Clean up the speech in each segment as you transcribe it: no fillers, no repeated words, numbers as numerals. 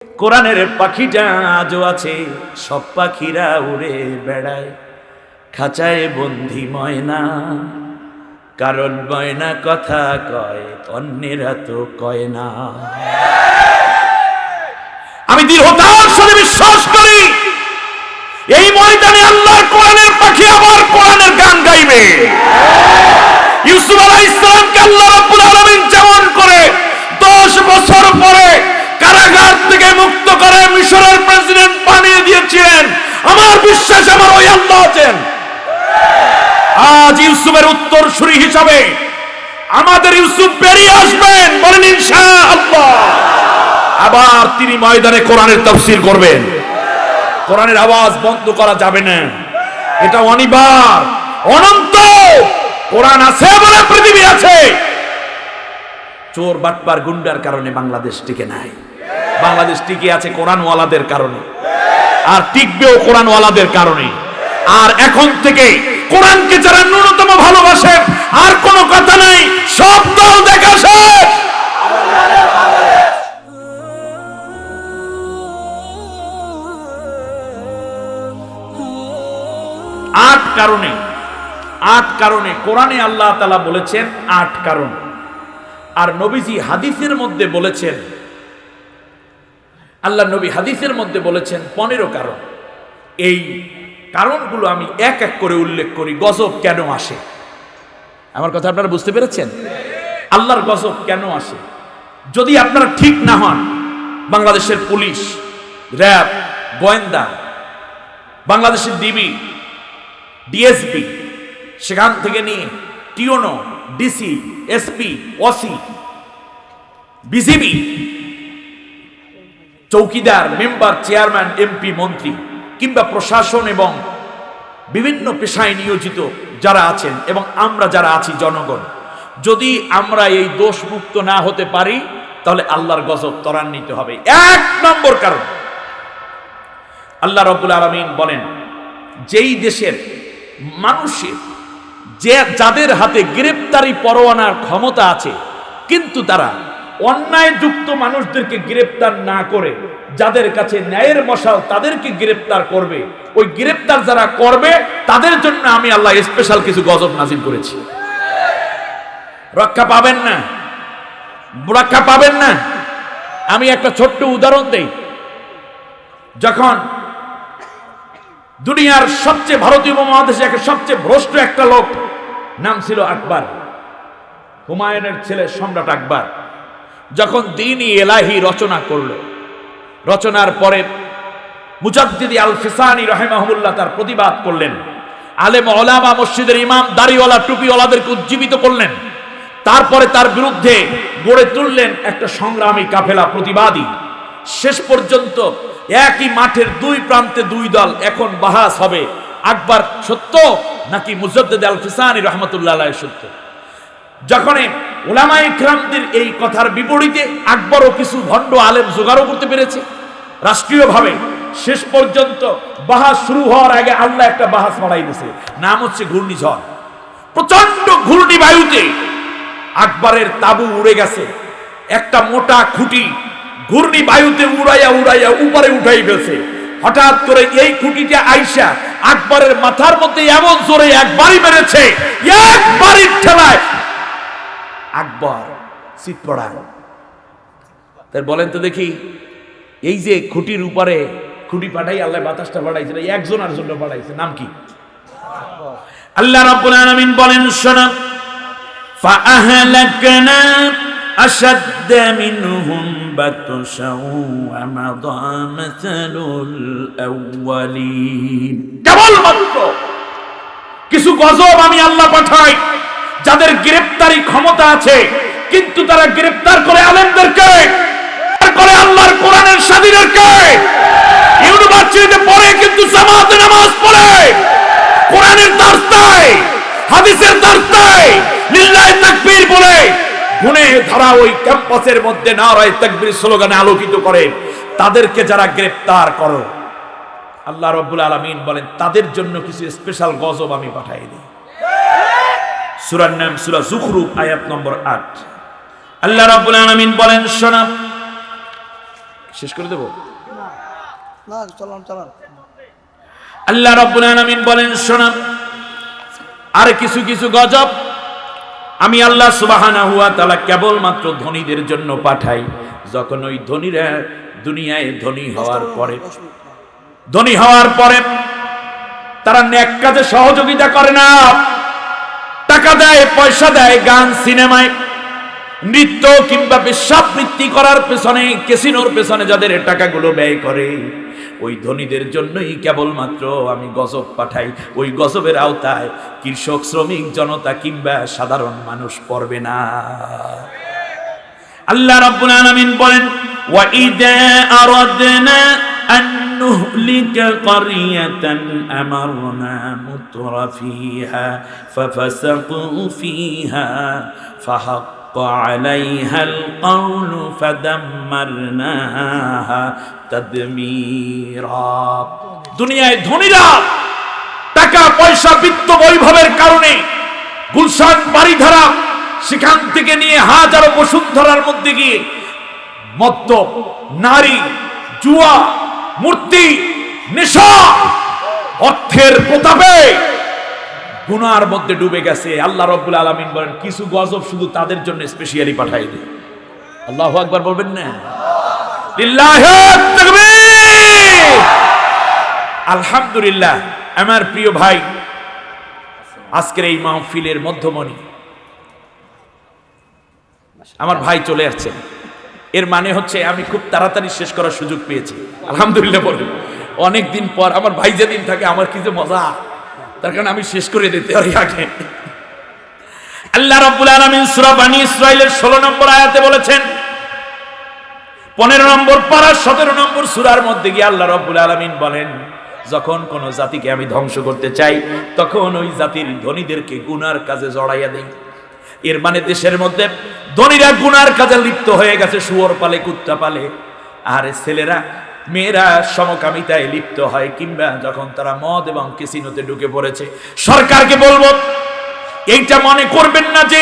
কোরআনের পাখিটা আজও আছে, সব পাখিরা উড়ে বেড়ায়, খাঁচায় বন্দি ময়না, কারণ ময়না কথা কয়, অন্যেরা তো কয় না। আমি দৃঢ়তার সাথে বিশ্বাস করি এই ময়দানে আল্লাহর কোরআনের পাখি আবার কোরআনের গান গাইবে। ইউসুফ আলাইহিস সালামকে আল্লাহ রাব্বুল আলামিন যেমন করে 10 বছর পরে কারাগার থেকে মুক্ত করে মিশরের প্রেসিডেন্ট বানিয়ে দিয়েছিলেন, আমার বিশ্বাস আমার ওই আল্লাহ আছেন। আজ ইউসুফের উত্তরসূরি হিসাবে আমাদের ইউসুফ বেরিয়ে আসবেন, বলেন ইনশাআল্লাহ। আবার তিনি ময়দানে কোরআনের তাফসীর করবেন। কোরআনের আওয়াজ বন্ধ করা যাবে না, এটা অনিবার্য, অনন্ত। কোরআন আছে বলে পৃথিবী আছে। চোর বাটপার গুন্ডার কারণে বাংলাদেশ টিকে নাই, বাংলাদেশ টিকে আছে কোরআনওয়ালাদের কারণে, আর টিকবেও কোরআনওয়ালাদের কারণে। আর এখন থেকে কোরআনকে যারা ন্যূনতম ভালোবাসেন, আর কোনো কথা নাই, সব দল দেখা শেষ। আট কারণে কোরআনে আল্লাহ তাআলা বলেছেন 8 কারণ, আর নবীজি হাদিসের মধ্যে বলেছেন, আল্লাহ নবী হাদিসের মধ্যে বলেছেন 15 কারণ। এই কারণগুলো আমি এক এক করে উল্লেখ করি। গজব কেন আসে, আমার কথা আপনারা বুঝতে পেরেছেন? আল্লাহর গজব কেন আসে? যদি আপনারা ঠিক না হন, বাংলাদেশের পুলিশ, র্যাব, গোয়েন্দা, বাংলাদেশের ডিবি, ডিএসপি, সেখান থেকে নিয়ে টিওনো, ডিসি, এসপি, ওসি, বিসিবি, চৌকিদার, মেম্বার, চেয়ারম্যান, এমপি, মন্ত্রী, কিংবা প্রশাসন এবং বিভিন্ন পেশায় নিয়োজিত যারা আছেন, এবং আমরা যারা আছি জনগণ, যদি আমরা এই দোষ মুক্ত না হতে পারি, তাহলে আল্লাহর গজব ত্বরান্বিত হবে। 1 নম্বর কারণ, আল্লাহ রাব্বুল আলামিন বলেন, যেই দেশের মানুষের যাদের হাতে গ্রেপ্তারি পরোয়ানার ক্ষমতা আছে, কিন্তু তারা অন্যায়যুক্ত মানুষদেরকে গ্রেপ্তার না করে যাদের কাছে ন্যায়ের মশাল তাদেরকে গ্রেপ্তার করবে, ওই গ্রেপ্তার যারা করবে তাদের জন্য আমি আল্লাহ স্পেশাল কিছু গজব নাজিল করেছি। রক্ষা পাবেন না, রক্ষা পাবেন না। আমি একটা ছোট্ট উদাহরণ দেই। যখন দুনিয়ার সবচেয়ে, ভারতীয় উপমহাদেশে সবচেয়ে ভ্রষ্ট একটা লোক, নাম ছিল আকবর, হুমায়ুনের ছেলে সম্রাট আকবর, যখন দ্বীন-ই এলাহি রচনা করল, রচনার পরে মুজাদ্দিদ আল ফিসানি রাহিমাহুল্লাহ তার প্রতিবাদ করলেন। আলেম ওলামা, মসজিদের ইমাম, দাড়িওয়ালা, টুপিওয়ালাদেরকে উজ্জীবিত করলেন। তারপরে তার বিরুদ্ধে গড়ে তুললেন একটা সংগ্রামী কাফেলা, প্রতিবাদী। শেষ পর্যন্ত একই মাঠের 2 প্রান্তে 2 দল। এখন বাহাস হবে আকবর সত্য নাকি মুজাদ্দিদ আল ফিসানি রাহমাতুল্লাহ আলাইহি সত্য। যখন উলামায়ে ইকরামদের এই কথার বিপরীতে আকবরও কিছু ভণ্ড আলেম জোগাড় করতে পেরেছে রাষ্ট্রীয়ভাবে, শেষ পর্যন্ত বাহাস শুরু হওয়ার আগে আল্লাহ একটা বাহাস বাড়াই দিয়েছে, নাম হচ্ছে ঘূর্ণিঝড়। প্রচন্ড ঘূর্ণি বায়ুতে আকবরের তাবু উড়ে গেছে। একটা মোটা খুঁটি ঘূর্ণি বায়ুতে উড়াইয়া উড়াইয়া উপরে উঠাই ফেলছে। হঠাৎ করে এই খুঁটিটা আইসা আকবরের মাথার মধ্যে এমন জোরে একবারই মেরেছে, একবারই ঠেলায় আকবর চিৎ পড়ায়। তাই বলেন তো দেখি, এই যে খুঁটির উপরে খুঁটি পাঠাই আল্লাহ বাতাসটা পাঠাইছে, একজনের জন্য পাঠাইছে, নাম কি? আল্লাহ রাব্বুল আলামিন বলেন, শোনো, ফাআহলাকনা أشد منهم بطشا ومضى مثل الأولين। কেবলমাত্র কিছু গজব আমি আল্লাহ পাঠাই যাদের গ্রেফতারি ক্ষমতা আছে, কিন্তু তারা গ্রেফতার করে আলেমদেরকে, করে আল্লাহর কোরআনের স্বাধীনদেরকে। ইউনিভার্সিটিতে পড়ে কিন্তু জামাতে নামাজ পড়ে, কোরআনের দার্স দেয়, হাদিসের দার্স দেয়, লিল্লাহি তাকবীর বলে গুনে ধরা ওই ক্যাম্পাসের মধ্যে নারায়ে তাকবীর স্লোগানে আলোকিত করে, তাদেরকে যারা গ্রেফতার করো, আল্লাহ রাব্বুল আলামিন বলেন তাদের জন্য কিছু স্পেশাল গজব আমি পাঠাই দিই। সূরার নাম সূরা যুখরুফ, আয়াত নম্বর 8। আল্লাহ রাব্বুল আলামিন বলেন, শোনো, শেষ করে দেব? না, চলান চলান। আল্লাহ রাব্বুল আলামিন বলেন, শোনো, আর কিছু কিছু গজব আমি আল্লাহ সুবহানাহু ওয়া তাআলা কেবলমাত্র ধনীদের জন্য পাঠাই। যখন ওই ধনীরা দুনিয়ায় ধনী হওয়ার পরে তারা নেক কাজে সহযোগিতা করে না, টাকা দেয়, পয়সা দেয়, গান, সিনেমায়, নৃত্য কিংবা বেশ্যাবৃত্তি করার পেছনে, ক্যাসিনোর পেছনে যাদের টাকাগুলো ব্যয় করে, ওই ধনীদের জন্যই কেবলমাত্র আমি গজব পাঠাই। ওই গজবের আওতায় কৃষক, শ্রমিক, জনতা কিংবা সাধারণ মানুষ পড়বে না। আল্লাহ রাব্বুল আলামিন বলেন, ওয়া ইযা আরাদনা আন নুহলিকা ক্বরিয়াতান আমারনা মুতরাফিহা ফাফাসাকু ফিহা ফাহাক্কা আলাইহাল কওলু ফাদাম্মারনাহা তাদমীরা। দুনিয়ায় ধনীরা টাকা পয়সা বিত্ত বৈভবের কারণে গুলশান বাড়িধারা, সেখান থেকে নিয়ে হাজারো বসুন্ধরার মধ্যে গিয়ে মদ্যপ, নারী, জুয়া, মূর্তি, নেশা, অর্থের প্রতাপে গুনার মধ্যে ডুবে গেছে। আল্লাহ রাব্বুল আলামিন বলেন, কিছু গজব শুধু তাদের জন্য স্পেশালি পাঠাই দেয়। আল্লাহু আকবার বলবেন না? লিল্লাহি তাকবীর। আলহামদুলিল্লাহ। আমার প্রিয় ভাই, আজকের এই মাহফিলের মধ্যমণি আমার ভাই চলে আসছেন। এর মানে হচ্ছে আমি খুব তাড়াতাড়ি শেষ করার সুযোগ পেয়েছি, আলহামদুলিল্লাহ বলে। অনেকদিন পর আমার ভাই যেদিন থাকে আমার কি যে মজা, তার কারণে আমি শেষ করে দিতে পারি আগে। আল্লাহ রাব্বুল আলামিন সূরা বনী ইসরাঈলের 16 নম্বর আয়াতে বলেছেন, 15 নম্বর পারা 17 নম্বর সূরার মধ্যে গিয়ে আল্লাহ রাব্বুল আলামিন বলেন, যখন কোন জাতিকে আমি ধ্বংস করতে চাই তখন ওই জাতির ধনীদেরকে গুনার কাজে জড়াইয়া দেই। এর মানে দেশের মধ্যে ধনীরা গুনার কাজে লিপ্ত হয়ে গেছে, শুয়োর পালে, কুত্তা পালে, আর ছেলেরা, মেয়েরা সমকামিতায় লিপ্ত হয়, কিংবা যখন তারা মদ এবং ক্যাসিনোতে ঢুকে পড়েছে। সরকারকে বলবো, এইটা মনে করবেন না যে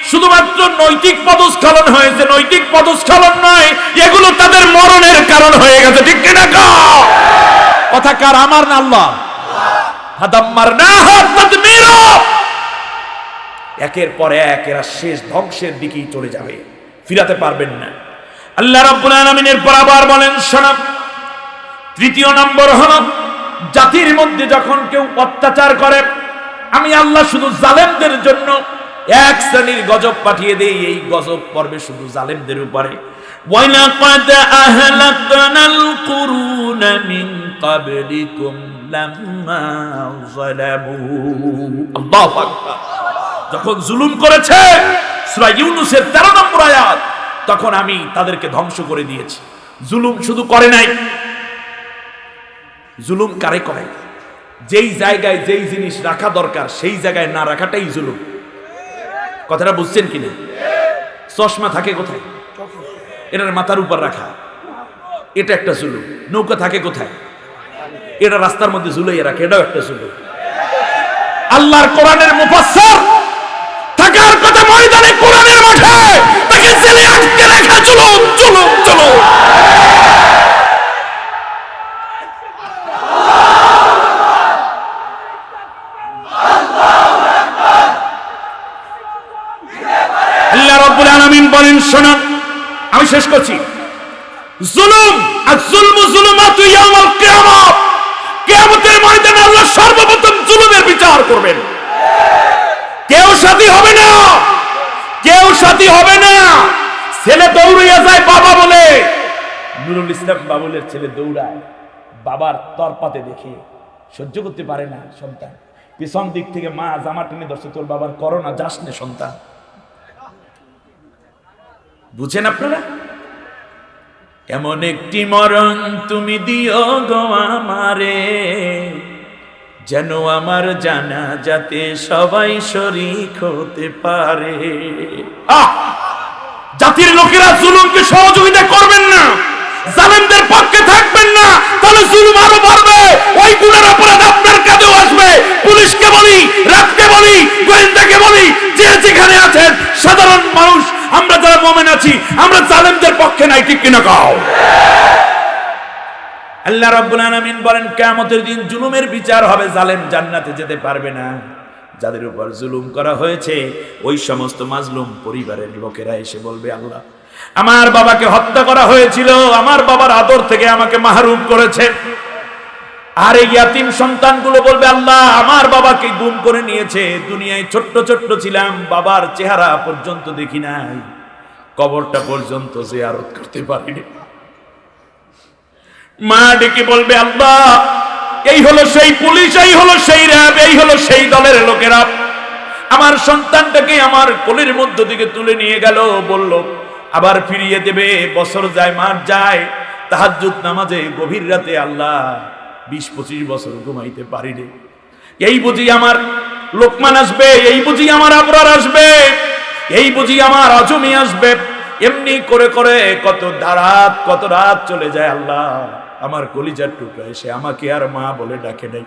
শুধুমাত্র নৈতিক পদস্খলন হয়েছে। নৈতিক পদস্খলন নয়, এগুলো তাদের মরণের কারণ হয়ে গেছে। ঠিক কিনা? কথা কার? আমার না আল্লাহ? ফাদাম্মারনাহা তাদমীরা। একের পর এক এরা শেষ ধ্বংসের দিকেই চলে যাবে, ফিরাতে পারবেন না। আল্লাহ রাব্বুল আলামিনের পর আবার বলেন, শোনো, 3 নম্বর হলো, জাতির মধ্যে যখন কেউ অত্যাচার করে, আমি আল্লাহ শুধু জালেমদের জন্য এক শ্রেণীর গজব পাঠিয়ে দেই। এই গজব পড়বে শুধু জালেমদের উপরে। ওয়ালাকাদ আহলাকনাল কুরুনা মিন ক্বাবলিকুম লাম্মা যালামু। আল্লাহু আকবার। যখন জুলুম করেছে, সূরা ইউনূসের 13 নম্বর আয়াত, তখন আমি তাদেরকে ধ্বংস করে দিয়েছি। জুলুম শুধু করে নাই, জুলুম কারে করে? যেই জায়গায় যেই জিনিস রাখা দরকার সেই জায়গায় না রাখাটাই জুলুম। কথাটা বুঝছেন কিনা? চশমা থাকে কোথায়? এটার মাথার উপর রাখা, এটা একটা জুলুম। নৌকা থাকে কোথায়? এটা রাস্তার মধ্যে ঝুলাইয়া রাখে, এটাও একটা জুলুম। আল্লাহর কোরআনের মুফাসসির থাকার কথা ময়দানে, কোরআনের মাঠে, তাকে ছেলে আটকে রাখা জুলুম। জুলুম, জুলুম। আল্লাহ রাব্বুল আলামিন বলেন, শুনুন, আমি শেষ করছি। জুলুম আর যুলমু যুলুমাতু ইয়াউমাল কিয়ামাহ। কিয়ামতের ময়দানে আল্লাহ সর্বপ্রথম জুলুমের বিচার করবেন। কেউ সাথী হবে না, কেউ সাথী হবে না। ছেলে দৌড়িয়ে যায় বাবা বলে, নুরুল ইসলাম বাবুলের ছেলে দৌড়ায়, বাবার তরপাতে দেখে সহ্য করতে পারে না সন্তান। পিছন দিক থেকে মা জামা টেনে ধরছে, তোর বাবার করোনা, যাস নে সন্তান। বুঝেন আপনারা? এমন একটি মরণ তুমি দিও গো আমারে, যেন আমার জানাজাতে সবাই শরীক হতে পারে। জাতির লোকেরা জুলুমকে সহযোগিতা করবেন না, জালেমদের পক্ষে থাকবেন না, তাহলে জুলুম আরো বাড়বে। ওই গুনার অপরাধ আপনার কাঁধেও আসবে। পুলিশকে বলি, রাতকে বলি, গোয়েন্দাকে বলি, যে যেখানে আছেন, সাধারণ মানুষ আমরা যারা মুমিন আছি আমরা জালেমদের পক্ষে নাই, ঠিক কিনা কও? আল্লাহ রাব্বুল আলামিন বলেন কিয়ামতের দিন জুলুমের বিচার হবে, জালেম জান্নাতে যেতে পারবে না। যাদের উপর জুলুম করা হয়েছে ওই সমস্ত মাজলুম পরিবারের লোকেরা এসে বলবে, আল্লাহ আমার বাবাকে হত্যা করা হয়েছিল, আমার বাবার আদর থেকে আমাকে মাহরুম করেছে। আর এই ইয়াতিম সন্তানগুলো বলবে, আল্লাহ আমার বাবাকে গুম করে নিয়েছে, দুনিয়ায় ছোট্ট ছোট্ট ছিলাম, বাবার চেহারা পর্যন্ত দেখি নাই, কবরটা পর্যন্ত জিয়ারত করতে পারিনি। মা ডেকে বলবে, আল্লাহ এই হলো সেই পুলিশ, এই হলো সেই র্যাব, এই হলো সেই দলের লোকেরা আমার সন্তানটাকে আমার কোলের মধ্য থেকে তুলে নিয়ে গেল, বলল আবার ফিরিয়ে দেবে। বছর যায়, মাস যায়, তাহাজ্জুদ নামাজে গভীর রাতে আল্লাহ 20-25 বছর ঘুমাইতে পারিনি। এই বুঝি আমার লোকমান আসবে, এই বুঝি আমার আবরার আসবে, এই বুঝি আমার আজমি আসবে। এমনি করে করে কত রাত চলে যায়। আল্লাহ আমার কলিজার টুকরা এসে আমাকে আর মা বলে ডাকে নাই।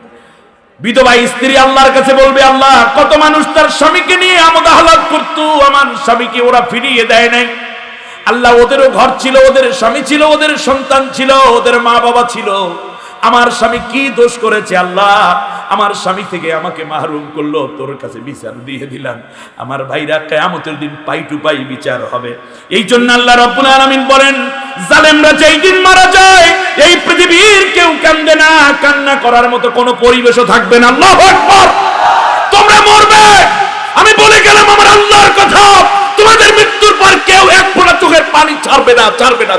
বিধবা স্ত্রী আল্লাহর কাছে বলবে, আল্লাহ কত মানুষ তার স্বামীকে নিয়ে আমোদ আহ্লাদ করত, আমার স্বামীকে ওরা ফিরিয়ে দেয় নাই। আল্লাহ ওদেরও ঘর ছিল, ওদের স্বামী ছিল, ওদের সন্তান ছিল, ওদের মা বাবা ছিল, আমার স্বামী কি দোষ করেছে আল্লাহ? আমার স্বামী থেকে আমাকে মাহরুম করলো, তোর কাছে বিচার দিয়ে দিলাম। আমার ভাইরা কিয়ামতের দিন পাই টু পাই বিচার হবে। এই জন্য আল্লাহ রাব্বুল আলামিন বলেন, জালেমরা যেই দিন মারা যায় এই পৃথিবীর কেউ কান্দে না, কান্না করার মতো কোনো পরিবেশও থাকবে না। আল্লাহু আকবার। তোমরা মরবে, আমি বলে গেলাম আমার আল্লাহর কথা, তোমাদের মৃত্যুর পর কেউ এক ফোঁটা চোখের পানি ছাড়বে না।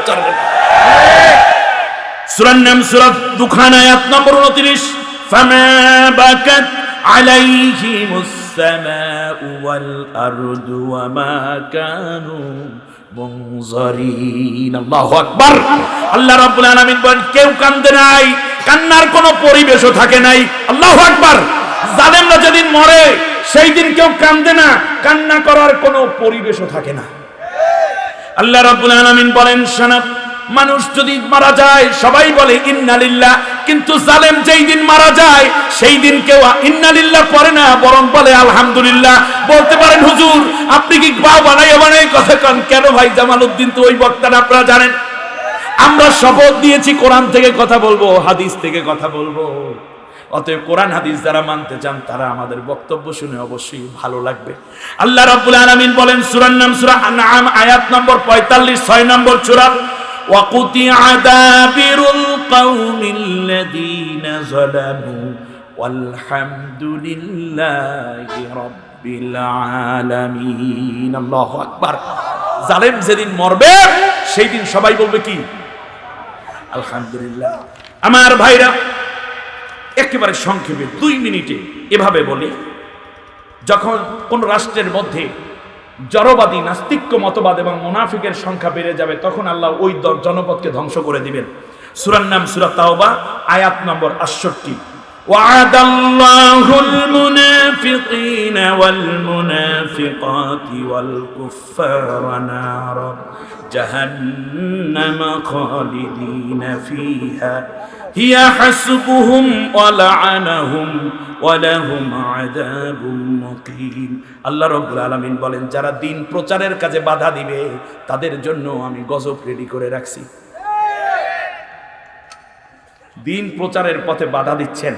সূরার নাম সূরা দুখান, আয়াত নম্বর 29। ফামা বাকাত আলাইহিমুস সামাউ ওয়াল আরদু ওয়া মা কানু মুনজারিন। আল্লাহু আকবার। আল্লাহ রাব্বুল আলামিন বলেন কেউ কান্দে নাই, কান্নার কোনো পরিবেশও থাকে নাই। আল্লাহু আকবার। জালেমরা যেদিন মরে সেই দিন কেউ কান্দে না, কান্না করার কোনো পরিবেশও থাকে না। আল্লাহ রাব্বুল আলামিন বলেন, শোনো, মানুষ যদি মারা যায় সবাই বলে ইন্না লিল্লাহ, কিন্তু জালেম যেই দিন মারা যায় সেই দিন কেউ ইন্না লিল্লাহ পড়ে না, বরং বলে আলহামদুলিল্লাহ। বলতে পারেন হুজুর আপনি কি বানাই কথা কন কেন? ভাই জামালউদ্দিন তো ওই বক্তাটা আপনারা জানেন। আমরা শপথ দিয়েছি কোরআন থেকে কথা বলবো, হাদিস থেকে কথা বলবো। অতএব কোরআন হাদিস যারা মানতে চান তারা আমাদের বক্তব্য শুনে অবশ্যই ভালো লাগবে। আল্লাহ রাব্বুল আলামিন বলেন, সূরার নাম সূরা আনআম, আয়াত নম্বর 45, 6 নম্বর সূরা, وَقُطِعَ دَابِرُ الْقَوْمِ الَّذِينَ ظَلَمُوا وَالْحَمْدُ لِلَّهِ رَبِّ الْعَالَمِينَ। আল্লাহু আকবার। জালেম যেদিন মরবে সেই দিন সবাই বলবে কি? আলহামদুলিল্লাহ। আমার ভাইরা, একেবারে সংক্ষেপে 2 মিনিটে এভাবে বলি, যখন কোন রাষ্ট্রের মধ্যে জড়বাদী, নাস্তিক্য মতবাদ এবং মুনাফিকের সংখ্যা বেড়ে যাবে তখন আল্লাহ ওই জনপদকে ধ্বংস করে দিবেন। সূরার নাম সূরা তাওবা, আয়াত নম্বর 68। ওয়া'আদাল্লাহুল মুনাফিকিনা ওয়াল মুনাফিকাতি ওয়াল কুফফারা নারা জাহান্নামা খালিদিনা ফিহা হিয়া হাসবুহুম ওয়া লা'আনাহুম ওয়া লাহুম আযাবুম মুকিম। আল্লাহ রাব্বুল আলামিন বলেন, যারা দ্বীন প্রচারের কাজে বাধা দিবে তাদের জন্য আমি গজব রেডি করে রাখছি। দ্বীন প্রচারের পথে বাধা দিচ্ছেন,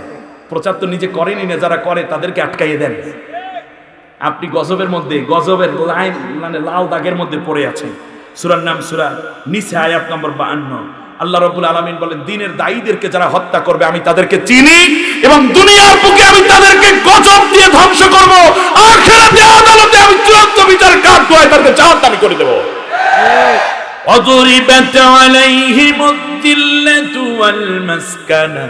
প্রচার তো নিজে করেনি না, যারা করে তাদেরকে আটকাইয়ে দেন। আপনি গজবের মধ্যে, গজবের লাইন মানে লাল দাগের মধ্যে পড়ে আছেন। সূরার নাম সূরা নিসা, আয়াত নম্বর 52। আল্লাহ রাব্বুল আলামিন বলেন, দ্বীনের দায়ীদেরকে যারা হত্যা করবে আমি তাদেরকে চিনি এবং দুনিয়ার বুকে আমি তাদেরকে গজব দিয়ে ধ্বংস করব, আখিরাতে আদালতে আমি চূড়ান্ত বিচার কাটবো, তাদেরকে জাহান্নামী করে দেব। وضربت عليهم الذلة والمسكنة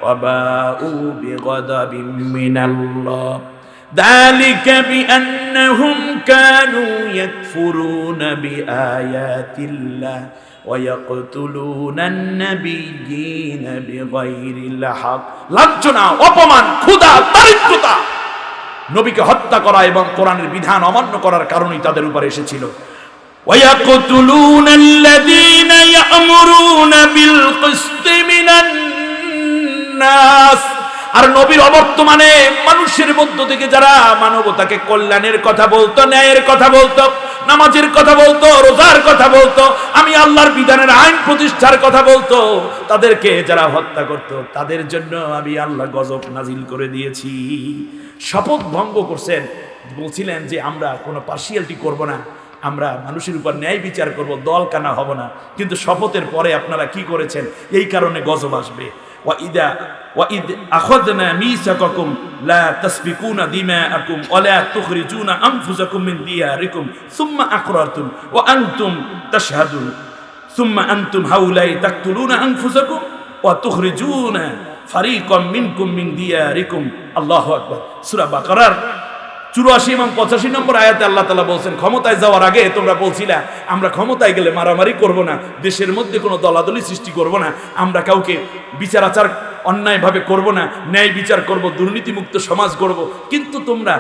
وباءوا بغضب من الله ذلك بأنهم كانوا يكفرون بآيات الله ويقتلون النبيين بغير الحق। লাঞ্ছনা, অপমান, ক্ষুধা, দারিদ্রতা, নবীকে হত্যা করা এবং কোরআনের বিধান অমান্য করার কারণেই তাদের উপর এসেছিল। وَيَقْتُلُونَ الَّذِينَ يَأْمُرُونَ بِالْقِسْطِ مِنَ النَّاسِ। আর নবীর অবর্তমানে মানুষের মধ্য থেকে যারা মানবতাকে কল্যাণের কথা বলতো, ন্যায়ের কথা বলতো, নামাজের কথা বলতো, রোজার কথা বলতো, আমি আল্লাহর বিধানের আইন প্রতিষ্ঠার কথা বলতো, তাদেরকে যারা হত্যা করত তাদের জন্য আমি আল্লাহ গজব নাজিল করে দিয়েছি। শপথ ভঙ্গ করছেন, বলছিলেন যে আমরা কোনো পার্সিয়ালিটি করব না, আমরা মানুষের উপর ন্যায় বিচার করব, দল কানা হব না। কিন্তু শপথের পরে আপনারা কি করেছেন, এই কারণে গজব আসবে। وَإِذْ أَخَذْنَا مِيثَاقَكُمْ لَا تَسْفِكُونَ دِمَاءَكُمْ وَلَا تُخْرِجُونَ أَنفُسَكُمْ مِنْ دِيَارِكُمْ ثُمَّ أَقْرَرْتُمْ وَأَنْتُمْ تَشْهَدُونَ ثُمَّ أَنْتُمْ هَؤُلَاءِ تَقْتُلُونَ أَنفُسَكُمْ وَتُخْرِجُونَ فَرِيقًا مِنْكُمْ مِنْ دِيَارِكُمْ আল্লাহু আকবার। সূরা বাকারার 84 এবং 85 নম্বর আয়াতে আল্লাহ তাআলা বলছেন, ক্ষমতায় যাওয়ার আগে তোমরা বলছিলা আমরা ক্ষমতায় গেলে মারামারি করব না, দেশের মধ্যে কোনো দলাদলি সৃষ্টি করব না, আমরা কাউকে বিচার আচার অন্যায়ভাবে করব না, ন্যায় বিচার করব, দুর্নীতিমুক্ত সমাজ করব। কিন্তু তোমরা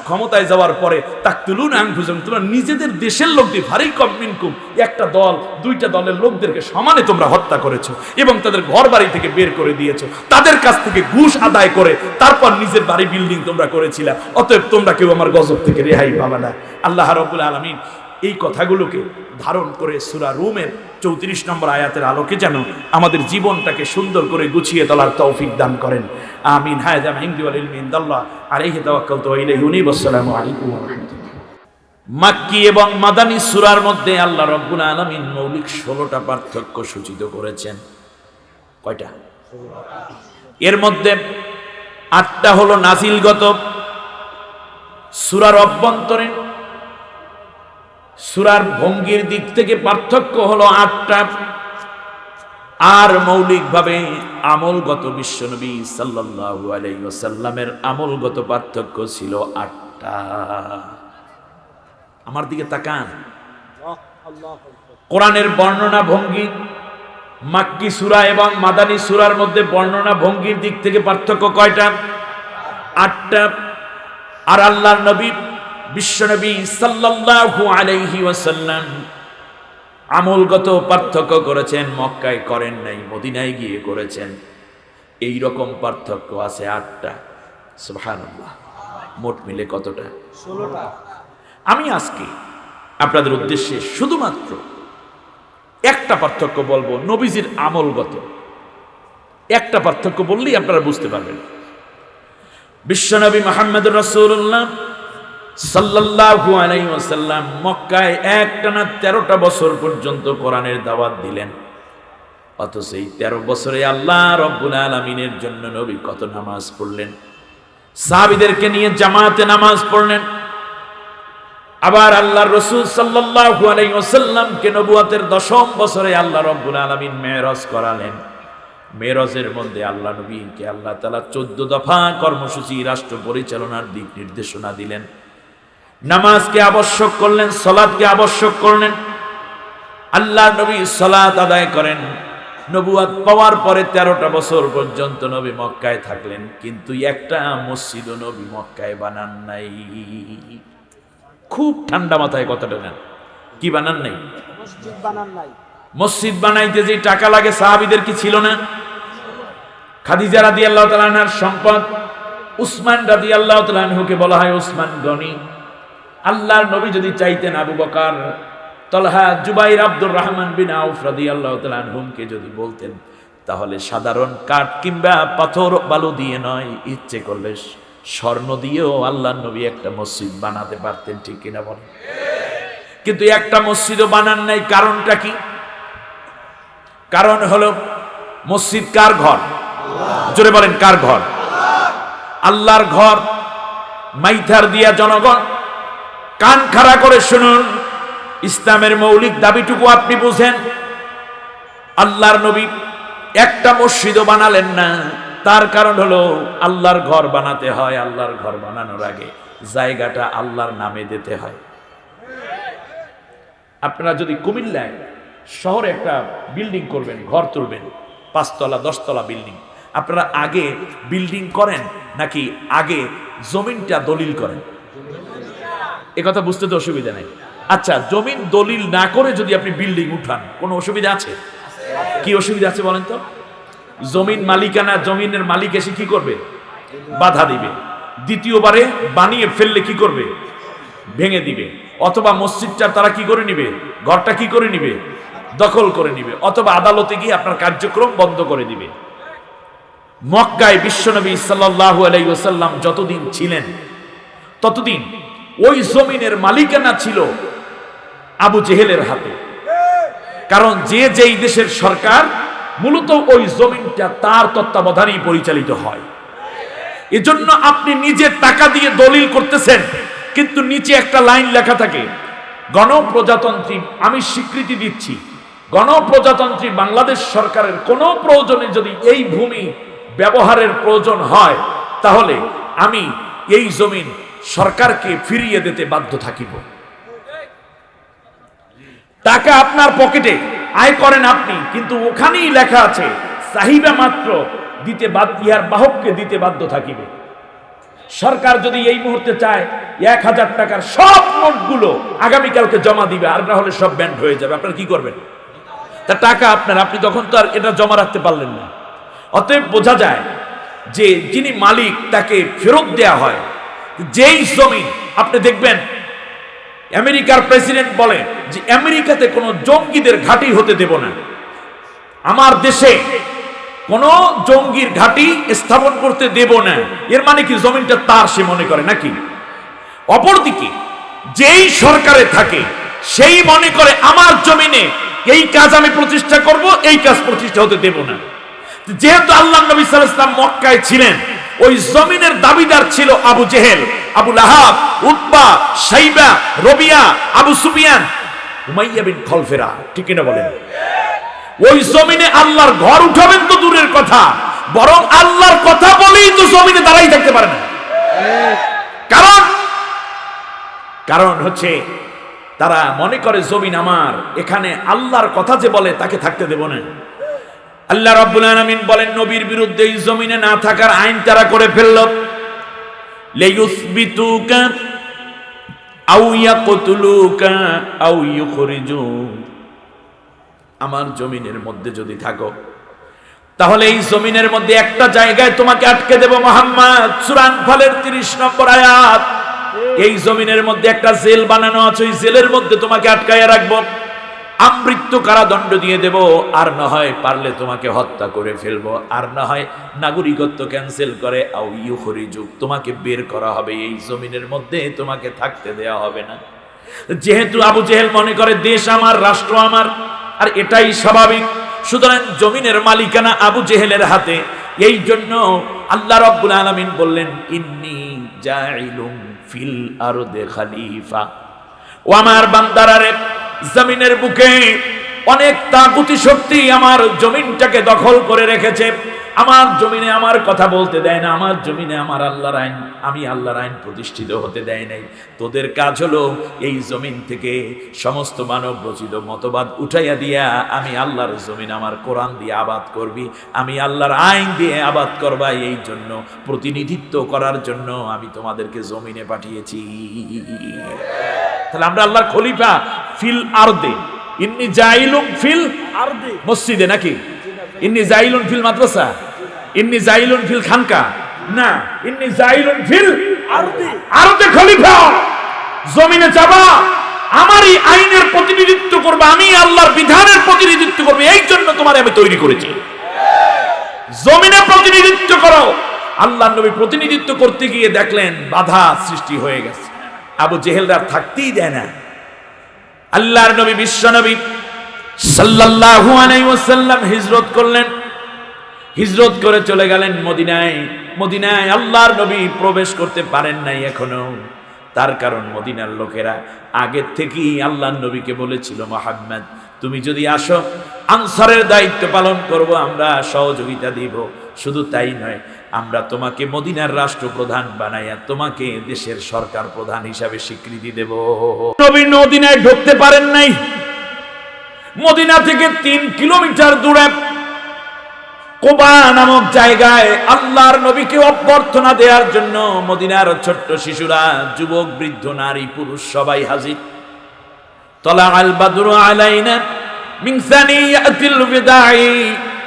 ক্ষমতায় যাওয়ার পরে তাকতুলুনা আনফুসাকুম, তোমরা নিজেদের দেশের লোকদের ফারিকাম মিনকুম, একটা দল দুইটা দলের লোকদেরকে সমানে তোমরা হত্যা করেছো এবং তাদের ঘর বাড়ি থেকে বের করে দিয়েছো, তাদের কাছ থেকে ঘুষ আদায় করে তারপর নিজের বাড়ি বিল্ডিং তোমরা করেছিলা। অতএব তোমরা কেউ আমার গজব থেকে রেহাই পাবে না। আল্লাহ রাব্বুল আলামিন এই কথাগুলোকে ধারণ করে সূরা রুমের 34 নম্বর আয়াতের আলোকে যেন আমাদের জীবনটাকে সুন্দর করে গুছিয়ে তোলার তৌফিক দান করেন। আমিন। হাযা মা ইনদি ওয়াল ইলমি ইনদাল্লাহ আলাইহি তাওয়াক্কালতু ওয়া ইলাইহি উনীব। আসসালামু আলাইকুম ওয়া রাহমাতুল্লাহ। মাক্কি এবং মাদানী সূরার মধ্যে আল্লাহ রাব্বুল আলামিন মৌলিক 16টা পার্থক্য সূচিত করেছেন। কয়টা? এর মধ্যে 8টা হলো নাজিলগত, সূরার অভ্যন্তরে সূরার ভঙ্গির দিক থেকে পার্থক্য হলো 8টা, আর মৌলিকভাবে আমলগত বিশ্বনবী সাল্লাল্লাহু আলাইহি ওয়াসাল্লামের আমলগত পার্থক্য ছিল 8টা। আমার দিকে তাকান। কোরআনের বর্ণনা ভঙ্গি মাক্কি সূরা এবং মাদানী সূরার মধ্যে বর্ণনা ভঙ্গির দিক থেকে পার্থক্য কয়টা? 8টা। আর আল্লাহর নবী বিশ্বনবী সাল্লাল্লাহু আলাইহি ওয়াসাল্লাম আমলগত পার্থক্য করেছেন, মক্কায় করেন নাই, মদিনায় গিয়ে করেছেন। এই রকম পার্থক্য আছে 8টা। সুবহানাল্লাহ। মোট মিলে কতটা? 16টা। আমি আজকে আপনাদের উদ্দেশ্যে শুধুমাত্র একটা পার্থক্য বলবো, নবীজির আমলগত একটা পার্থক্য বললেই আপনারা বুঝতে পারবেন। বিশ্বনবী মুহাম্মদুর রাসূলুল্লাহ সাল্লাল্লাহু আলাইহি ওয়াসাল্লাম মক্কায় একটানা 13টা বছর পর্যন্ত কোরআনের দাওয়াত দিলেন। অথচ এই 13 বছরে আল্লাহ রাব্বুল আলামিনের জন্য নবী কত নামাজ পড়লেন, সাহাবীদেরকে নিয়ে জামাতে নামাজ পড়লেন। আবার আল্লাহর রাসূল সাল্লাল্লাহু আলাইহি ওয়াসাল্লামকে নবুয়তের 10ম বছরে আল্লাহ রাব্বুল আলামিন মেরাজ করালেন। মেরাজের মধ্যে আল্লাহ নবীকে আল্লাহ তাআলা 14 দফা কর্মসূচি রাষ্ট্র পরিচালনার দিক নির্দেশনা দিলেন। নামাজকে আবশ্যক করলেন, সালাতকে আবশ্যক করলেন। আল্লাহ নবী সালাত আদায় করেন। নবুয়ত পাওয়ার পরে 13টা বছর পর্যন্ত নবী মক্কায় থাকলেন, কিন্তু একটা মসজিদও নবী মক্কায় বানান নাই। খুব ঠান্ডা মাথায় কথাটা নেন। কি বানান নাই? মসজিদ বানান নাই। মসজিদ বানাইতে যে টাকা লাগে সাহাবীদের কি ছিল না? খাদিজা রাদিয়াল্লাহু তাআলা আনহার সম্পদ, উসমান রাদিয়াল্লাহু তাআলা আনহুকে বলা হয় উসমান গনি। আল্লাহর নবী যদি চাইতেন আবু বকর, তালহা, জুবাইর, আব্দুর রহমান বিন আউফ রাদিয়াল্লাহু তাআলা আনহুমকে যদি বলতেন, তাহলে সাধারণ কাঠ কিংবা পাথর বালু দিয়ে নয়, ইচ্ছে করলে স্বর্ণ দিয়েও আল্লাহর নবী একটা মসজিদ বানাতে পারতেন। ঠিক কিনা বলেন? কিন্তু একটা মসজিদও বানান নাই। কারণটা কি? কারণ হলো মসজিদ কার ঘর? জোরে বলেন, কার ঘর? আল্লাহর ঘর। মাইথার দিয়া জনগণ কান খাড়া করে শুনুন, ইসলামের মৌলিক দাবিটুকু আপনি বুঝেন। আল্লাহর নবী একটা মসজিদও বানালেন না। তার কারণ হলো আল্লাহর ঘর বানাতে হয়, আল্লাহর ঘর বানানোর আগে জায়গাটা আল্লাহর নামে দিতে হয়। আপনারা যদি কুমিল্লায় শহরে একটা বিল্ডিং করবেন, ঘর তুলবেন, 5 তলা 10 তলা বিল্ডিং, আপনারা আগে বিল্ডিং করেন নাকি আগে জমিনটা দলিল করেন? এ কথা বুঝতে তো অসুবিধা নেই। আচ্ছা, জমিন দলিল না করে যদি আপনি বিল্ডিং উঠান, কোনো অসুবিধা আছে? কি অসুবিধা আছে বলেন তো? জমিন মালিকানা, জমিনের মালিক এসে কি করবে? বাধা দিবে। দ্বিতীয়বারে বানিয়ে ফেললে কি করবে? ভেঙে দিবে। অথবা মসজিদটা তারা কি করে নিবে, ঘরটা কি করে নিবে, দখল করে নিবে, অথবা আদালতে গিয়ে আপনার কার্যক্রম বন্ধ করে দিবে। মক্কায় বিশ্বনবী সাল্লাল্লাহু আলাইহি ওয়াসাল্লাম যতদিন ছিলেন ততদিন ওই জমিনের মালিকানা ছিল আবু জেহেলের হাতে। কারণ যে যেই দেশের সরকার মূলত ওই জমিনটা তার তত্ত্বাবধানেই পরিচালিত হয়। এজন্য আপনি নিজের টাকা দিয়ে দলিল করতেছেন, কিন্তু নিচে একটা লাইন লেখা থাকে, গণপ্রজাতন্ত্রী আমি স্বীকৃতি দিচ্ছি, গণপ্রজাতন্ত্রী বাংলাদেশ সরকারের কোনো প্রয়োজনে যদি এই ভূমি ব্যবহারের প্রয়োজন হয় তাহলে আমি এই জমিন সরকারকে ফিরিয়ে দিতে বাধ্য থাকিব। টাকা আপনার পকেটে, আয় করেন আপনি, কিন্তু ওখানেই লেখা আছে চাহিদা মাত্র দিতে বাধ্য, ইহার বাহককে দিতে বাধ্য থাকিবে। সরকার যদি এই মুহূর্তে চায় 1000 টাকার সব নোটগুলো আগামীকালকে জমা দিবে, আর না হলে সব ব্যান্ড হয়ে যাবে, আপনারা কি করবেন? তা টাকা আপনার, আপনি তখন তো আর এটা জমা রাখতে পারলেন না। অতএব বোঝা যায় যে যিনি মালিক তাকে ফেরত দেয়া হয়। যেই জমিন আপনি দেখবেন আমেরিকার প্রেসিডেন্ট বলে যে আমেরিকাতে কোনো জঙ্গিদের ঘাঁটি হতে দেব না, আমার দেশে কোনো জঙ্গির ঘাঁটি স্থাপন করতে দেব না, এর মানে কি জমিনটা তার, সে মনে করে নাকি? অপরদিকে যেই সরকারে থাকে সেই মনে করে আমার জমিনে এই কাজ আমি প্রতিষ্ঠা করব, এই কাজ প্রতিষ্ঠা হতে দেব না। যেহেতু আল্লাহর নবী সাল্লাল্লাহু আলাইহি ওয়াসাল্লাম মক্কায় ছিলেন, ওই জমিনের দাবিদার ছিল আবু জেহেল, আবু লাহাব, উতবা, শাইবা, রবিয়া, আবু সুফিয়ান, উমাইয়া বিন খলফেরা, ঠিক কিনা বলেন? ওই জমিনে আল্লাহর ঘর উঠাবেন তো দূরের কথা, বরং আল্লাহর কথা বলেই তো জমিনে দাঁড়াই থাকতে পারে না। কারণ হচ্ছে তারা মনে করে জমিন আমার, এখানে আল্লাহর কথা যে বলে তাকে থাকতে দেব না। আল্লাহ রাব্বুল আলামিন বলেন নবীর বিরুদ্ধে এই জমিনে না থাকার আইন তারা করে ফেলল। লিয়ুসবিতুকা আও ইয়াকতুলুকা আও ইউখরিজুক, আমার জমিনের মধ্যে যদি থাকো তাহলে এই জমিনের মধ্যে একটা জায়গায় তোমাকে আটকে দেব। মুহাম্মদ সূরা আনফালের 30 নম্বর আয়াত, এই জমিনের মধ্যে একটা জেল বানানো আছে, ওই জেলের মধ্যে তোমাকে আটকায়া রাখবো, আমৃত্যু কারাদণ্ড দিয়ে দেব, আর না হয় পারলে তোমাকে হত্যা করে ফেলবো, আর না হয় নাগরিকত্ব ক্যান্সেল করে আও ইউখরিজুক, তোমাকে বের করা হবে, এই জমিনের মধ্যে তোমাকে থাকতে দেয়া হবে না। যেহেতু আবু জেহেল মনে করে দেশ আমার, রাষ্ট্র আমার, আর এটাই স্বাভাবিক, সুতরাং জমিনের মালিকানা আবু জেহেলের হাতে। এই জন্য আল্লাহ রাব্বুল আলামিন বললেন ইন্নী জাইলুম ফিল আরদে খলিফা, ও আমার বান্দারারে, জমিনের বুকে অনেক তাগুতি শক্তি আমার জমিনটাকে দখল করে রেখেছে, আমার জমিনে আমার কথা বলতে দেয় না, আমার জমিনে আমার আল্লাহর আইন, আমি আল্লাহর আইন প্রতিষ্ঠিত হতে দেয় নাই। তোদের কাজ হলো এই জমিন থেকে সমস্ত মানব রচিত মতবাদ উঠাইয়া দিয়া আমি আল্লাহর জমিন আমার কোরআন দিয়ে আবাদ করবি, আমি আল্লাহর আইন দিয়ে আবাদ করবা, এই জন্য প্রতিনিধিত্ব করার জন্য আমি তোমাদেরকে জমিনে পাঠিয়েছি। তাহলে আমরা আল্লাহর খলিফা ফিল আরদে, ইন্নী জাইলুম ফিল আরদে, মসজিদে নাকি? ইন্নী জাইলুন ফিল মাদ্রাসা, ইন্নী জাইলুন ফিল খানকা, না, ইন্নী জাইলুন ফিল আরদে, আরদে খলিফা, জমিনে যাবা, আমারই আইনের প্রতিনিধিত্ব করবে, আমি আল্লাহর বিধানের প্রতিনিধিত্ব করবে, এই জন্য তোমার আমি তৈরি করেছি, জমিনে প্রতিনিধিত্ব করো। আল্লাহর নবী প্রতিনিধিত্ব করতে গিয়ে দেখলেন বাধা সৃষ্টি হয়ে গেছে, আবু জেহেলরা থাকতেই দেয় না। আল্লাহর নবী বিশ্ব নবী সাল্লাল্লাহু আলাইহি ওয়াসাল্লাম হিজরত করলেন, হিজরত করে চলে গেলেন মদিনায়। মদিনায় আল্লাহর নবী প্রবেশ করতে পারেন নাই এখনো, তার কারণ মদিনার লোকেরা আগের থেকেই আল্লাহর নবীকে বলেছিল মুহাম্মদ তুমি যদি আসো আনসারের দায়িত্ব পালন করব, আমরা সহযোগিতা দিব, শুধু তাই নয় আমরা তোমাকে মদিনার রাষ্ট্রপ্রধান বানাইয়া তোমাকে দেশের সরকার প্রধান হিসাবে স্বীকৃতি দেব। নবী মদিনায় ঢুকতে পারেন নাই। মদিনা থেকে 3 কিলোমিটার দূরে কুবা নামক জায়গায় আল্লাহর নবীকে অভ্যর্থনা দেওয়ার জন্য মদিনার ছোট্ট শিশুরা, যুবক, বৃদ্ধ, নারী, পুরুষ সবাই হাজির। তলা আল বাদরু আলাইনা মিন সানিয়াতিল বিদাই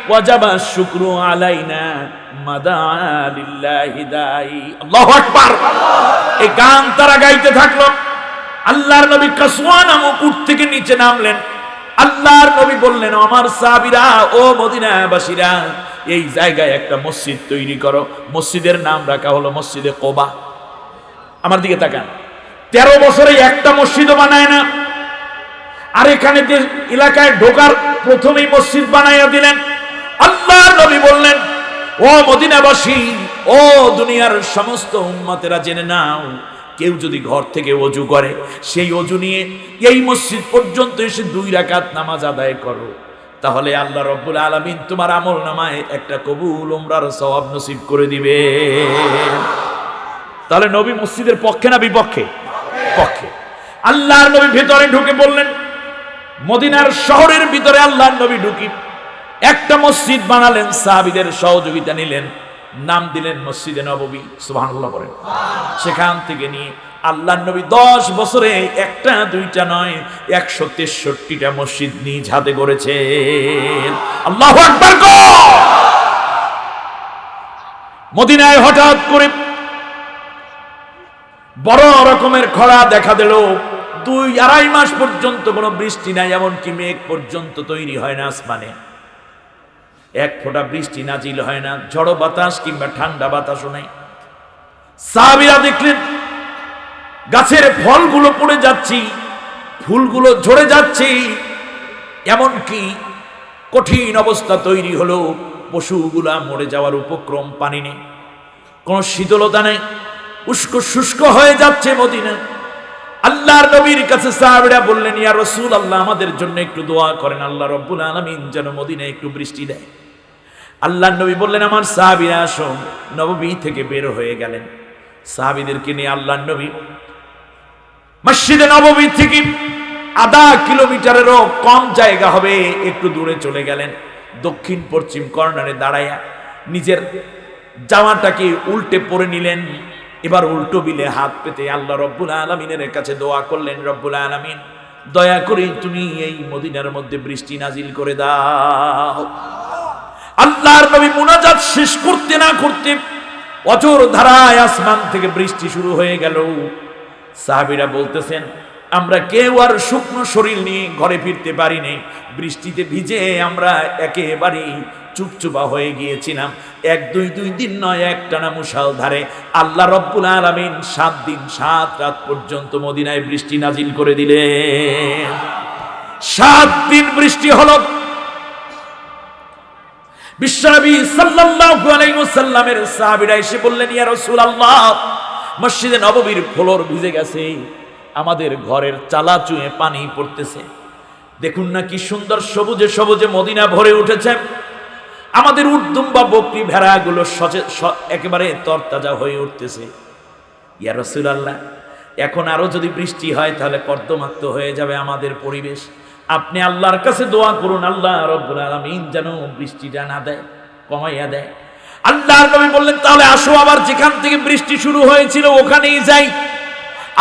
ওয়াজাবা শুকরু আলাইনা মাদা লিল্লাহি দাই। আল্লাহু আকবার। এই গান তারা গাইতে থাকলো। আল্লাহর নবী কাসওয়া নামক উট থেকে নিচে নামলেন। আল্লাহর নবী বললেন, আমার সাহাবীরা, ও মদিনাবাসীরা, এই জায়গায় একটা মসজিদ তৈরি করো। মসজিদের নাম রাখা হলো মসজিদে কোবা। আমার দিকে তাকান, 13 বছরে একটা মসজিদও বানায় না, আর এখানে যে এলাকায় ঢোকার প্রথমেই মসজিদ বানাইয়া দিলেন। আল্লাহর নবী বললেন, ও মদিনাবাসী, ও দুনিয়ার সমস্ত উম্মতেরা, জেনে নাও, কেউ যদি ঘর থেকে ওযু করে, সেই ওযু নিয়ে এই মসজিদ পর্যন্ত এসে 2 রাকাত নামাজ আদায় করো, তাহলে আল্লাহ রাব্বুল আলামিন তোমার আমল নামায় একটা কবুল উমরার সওয়াব নসিব করে দিবে। তাহলে নবী মসজিদের পক্ষে না বিপক্ষে? পক্ষে। আল্লাহর নবী ভিতরে ঢুকে বললেন, মদিনার শহরের ভিতরে আল্লাহর নবী ঢুকি একটা মসজিদ বানালেন, সাহাবীদের সহযোগিতা নিলেন, নাম দিলেন মসজিদে নববী। সুবহানাল্লাহ বলেন। সেখান থেকে নিয়ে আল্লাহর নবী 10 বছরে একটা দুইটা নয়, 163টা মসজিদ নিজ হাতে গড়েছেন। আল্লাহু আকবার। মদিনায় হঠাৎ করে বড় রকমের খরা দেখা দিল। 2-2.5 মাস পর্যন্ত কোনো বৃষ্টি নাই, এমনকি মেঘ পর্যন্ত তৈরি হয় না আসমানে, 1 ফোঁটা বৃষ্টি নাজিল হয় না, ঝড়ো বাতাস কিংবা ঠান্ডা বাতাসও নাই। সাহাবীরা দেখলেন গাছের ফলগুলো পড়ে যাচ্ছে, ফুলগুলো ঝরে যাচ্ছে, এমনকি কঠিন অবস্থা তৈরি হলো, পশুগুলা মরে যাওয়ার উপক্রম, পানি নেই, কোনো শীতলতা নেই, উস্কো শুষ্ক হয়ে যাচ্ছে মদিনা। আল্লাহর নবীর কাছে সাহাবীরা বললেন, ইয়া রাসূলুল্লাহ, আমাদের জন্য একটু দোয়া করেন, আল্লাহ রাব্বুল আলামিন যেন মদিনায় একটু বৃষ্টি দেয়। আল্লাহর নবী বললেন, আমার সাহাবীরা আসো। নববী থেকে বের হয়ে গেলেন, সাহাবীদেরকে নিয়ে আল্লাহর নবী মসজিদে নববী থেকে 0.5 কিলোমিটারেরও কম জায়গা হবে একটু দূরে চলে গেলেন। দক্ষিণ পশ্চিম কর্নারে দাঁড়ায়া নিজের জামাটাকে উল্টে পরে নিলেন। এবার উল্টো বিলে হাত পেতে আল্লাহ রব্বুল আলামিনের কাছে দোয়া করলেন, রব্বুল আলামিন, দয়া করে তুমি এই মদিনার মধ্যে বৃষ্টি নাজিল করে দাও। আল্লাহর নবী মুনাজাত শেষ করতে না করতে অজর ধারায় আসমান থেকে বৃষ্টি শুরু হয়ে গেল। সাহাবীরা বলতেছেন, আমরা কেউ আর শুকনো শরীর নিয়ে ঘরে ফিরতে পারিনি, বৃষ্টিতে ভিজে আমরা একেবারেই চুপচুপা হয়ে গিয়েছিলাম। 1-2 দিন নয়, একটানা মুষলধারে আল্লাহ রব্বুল আলামিন 7 দিন 7 রাত পর্যন্ত মদিনায় বৃষ্টি নাজিল করে দিলেন। 7 দিন বৃষ্টি হলো। বিশ্বনবী সাল্লাল্লাহু আলাইহি ওয়াসাল্লামের সাহাবীরা এসে বললেন, ইয়া রাসূলুল্লাহ, মসজিদে নববীর ফ্লোর ভিজে গেছে, আমাদের ঘরের চালা চুঁয়ে পানি পড়তেছে, দেখুন না কি সুন্দর সবুজে সবুজে মদিনা ভরে উঠেছে, আমাদের উটদুম বা বকরি ভেড়াগুলো একেবারে তরতাজা হয়ে উঠতেছে। ইয়া রাসূলুল্লাহ, এখন আরো যদি বৃষ্টি হয় তাহলে কর্দমাক্ত হয়ে যাবে আমাদের পরিবেশ, আপনি আল্লাহর কাছে দোয়া করুন, আল্লাহ রাব্বুল আলামিন যেন বৃষ্টিটা না দেয়, কমাইয়া দেয়। আল্লাহর নবী বললেন, তাহলে আসো আবার যেখান থেকে বৃষ্টি শুরু হয়েছিল ওখানেই যাই।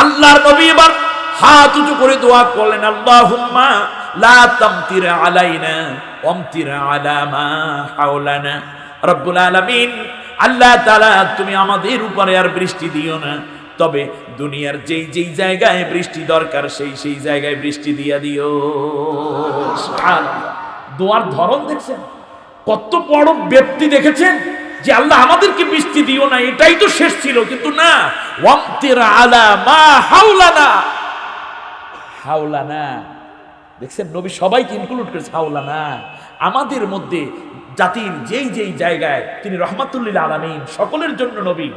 আল্লাহর নবী এবার হাত উঁচু করে দোয়া করলেন, আল্লাহুম্মা লা তামতির আলাইনা ওয়ামতির আলা মা হাওলানা। রব্বুল আলামিন, আল্লাহ তাআলা, তুমি আমাদের উপরে আর বৃষ্টি দিও না, তবে দুনিয়ার যেই যেই জায়গায় বৃষ্টি দরকার সেই সেই জায়গায় বৃষ্টি দিয়া দিও। সুবহানাল্লাহ। দোয়ার ধরন দেখছেন, কত বড় ব্যক্তি দেখেছেন যে আল্লাহ আমাদেরকে বৃষ্টি দিও না, এটাই তো শেষ ছিল, কিন্তু না, ওয়ামতির আলা মা হাওলানা। হাওলানা দেখছেন, নবী সবাইকে ইনক্লুড করেছে, হাওলানা, আমাদের মধ্যে জাতির যেই যেই জায়গায় তিনি রহমাতুল লিল আলামিন, সকলের জন্য নবী,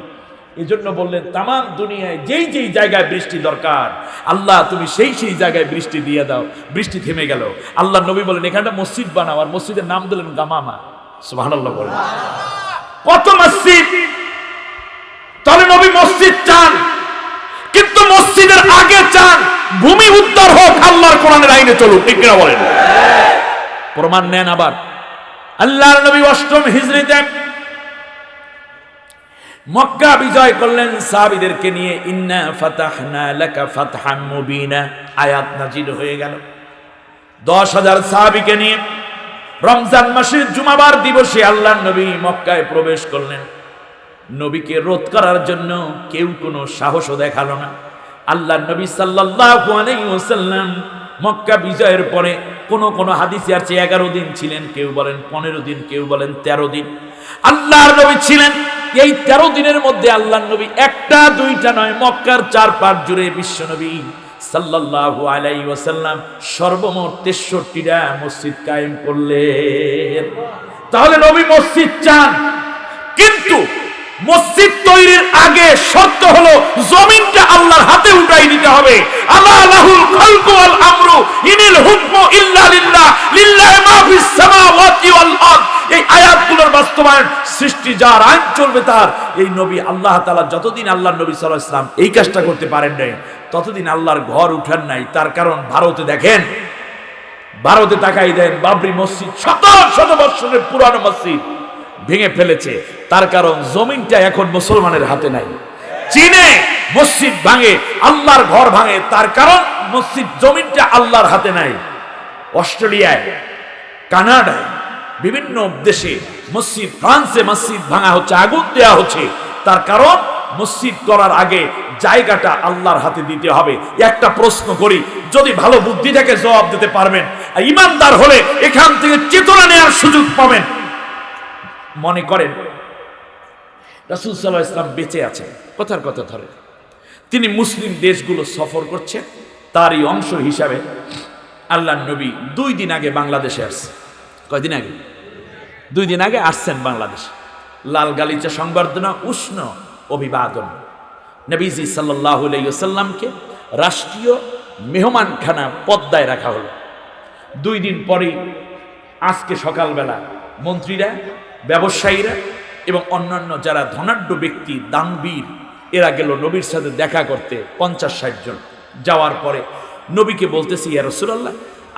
এজন্য বললেন তামাম দুনিয়ায় যেই যেই জায়গায় বৃষ্টি দরকার আল্লাহ তুমি সেই সেই জায়গায় বৃষ্টি দিয়ে দাও। বৃষ্টি থেমে গেল। আল্লাহ নবী বলেন, এখানটা মসজিদ বানাও, আর মসজিদের নাম দিলেন গামামা। সুবহানাল্লাহ বলেন। কত মসজিদ! তাহলে নবী মসজিদ চান, কিন্তু মসজিদের আগে চান ভূমি উদ্ধার হোক, আল্লাহর কোরআনের আইনে চলুক, ঠিক কিনা বলেন? প্রমাণ নেন আবার। আল্লাহর নবী 8ম হিজরিতে মক্কা বিজয় করলেন সাহাবীদেরকে নিয়ে। ইন্না ফাতাহনা লাকা ফাতহাম মুবিনা আয়াত নাজিল হয়ে গেল। 10,000 সাহাবীকে নিয়ে রমজান মাসের জুমাবার দিবসে আল্লাহর নবী মক্কায় প্রবেশ করলেন। নবীকে রোধ করার জন্য কেউ কোনো সাহসও দেখালো না। আল্লাহ নবী সাল্লাল্লাহু আলাইহি ওয়াসাল্লাম মক্কা বিজয়ের পরে কোন হাদিসে আছে 11 দিন ছিলেন, কেউ বলেন 15 দিন, কেউ বলেন 13 দিন আল্লাহর নবী ছিলেন। এই 13 দিনের মধ্যে আল্লাহর নবী একটা দুইটা নয়, মক্কার 4-5 জুড়ে বিশ্ব নবী সাল্লাল্লাহু আলাইহি ওয়াসাল্লাম সর্বমোট 63টা মসজিদ কায়েম করলেন। তাহলে নবী মসজিদ চান, কিন্তু মসজিদ তৈরির আগে শর্ত হলো জমিনটা আল্লাহর হাতে উঠাই দিতে হবে। আল্লাহ লাহুল খালকু ওয়াল আমরু ইনিল হুকমু ইল্লা লিল্লাহ লিল্লাহি মা ফিস সামাওয়াতি ওয়াল আরদ। এই আয়াতগুলোর বাস্তবায়ন, সৃষ্টি যার, আইন চলবে তার। এই নবী আল্লাহ তাআলা যতদিন আল্লাহর নবী সাল্লাল্লাহু আলাইহি ওয়াসাল্লাম এই কাজটা করতে পারেন নাই, ততদিন আল্লাহর ঘর উঠান নাই। তার কারণ ভারতে দেখেন, ভারতে তাকাই দেন, বাবরি মসজিদ শত শত বছরের পুরানো মসজিদ ভেঙে ফেলেছে। তার কারণ জমিনটা এখন মুসলমানের হাতে নাই। চীনে মসজিদ ভাঙে, আল্লাহর ঘর ভাঙে, তার কারণ মসজিদ জমিনটা আল্লাহর হাতে নাই। অস্ট্রেলিয়ায়, কানাডায়, বিভিন্ন দেশে মসজিদ, ফ্রান্সে মসজিদ ভাঙা হচ্ছে, আগুন দেওয়া হচ্ছে। তার কারণ মসজিদ করার আগে জায়গাটা আল্লাহর হাতে দিতে হবে। একটা প্রশ্ন করি, যদি ভালো বুদ্ধি থেকে জবাব দিতে পারবেন, ইমানদার হলে এখান থেকে চেতনা নেওয়ার সুযোগ পাবেন। মনে করেন রাসূল সাল্লাল্লাহু আলাইহি ওয়াসাল্লাম বেঁচে আছেন, কথার কথা ধরে তিনি মুসলিম দেশগুলো সফর করছেন, তারই অংশ হিসাবে আল্লাহর নবী 2 দিন আগে বাংলাদেশে আসছেন। কয়দিন আগে? 2 দিন আগে আসছেন বাংলাদেশ। লাল গালিচা সংবর্ধনা, উষ্ণ অভিবাদন। নবীজি সাল্লাল্লাহু আলাইহি ওয়াসাল্লামকে রাষ্ট্রীয় মেহমানখানা পদ্মায় রাখা হলো। 2 দিন পরেই আজকে সকালবেলা মন্ত্রীরা, ব্যবসায়ীরা এবং অন্যান্য যারা ধনাঢ্য ব্যক্তি, দানবীর, এরা গেল নবীর সাথে দেখা করতে 50-60 জন। যাওয়ার পরে নবীকে বলতেছি, ইয়া রাসূলুল্লাহ,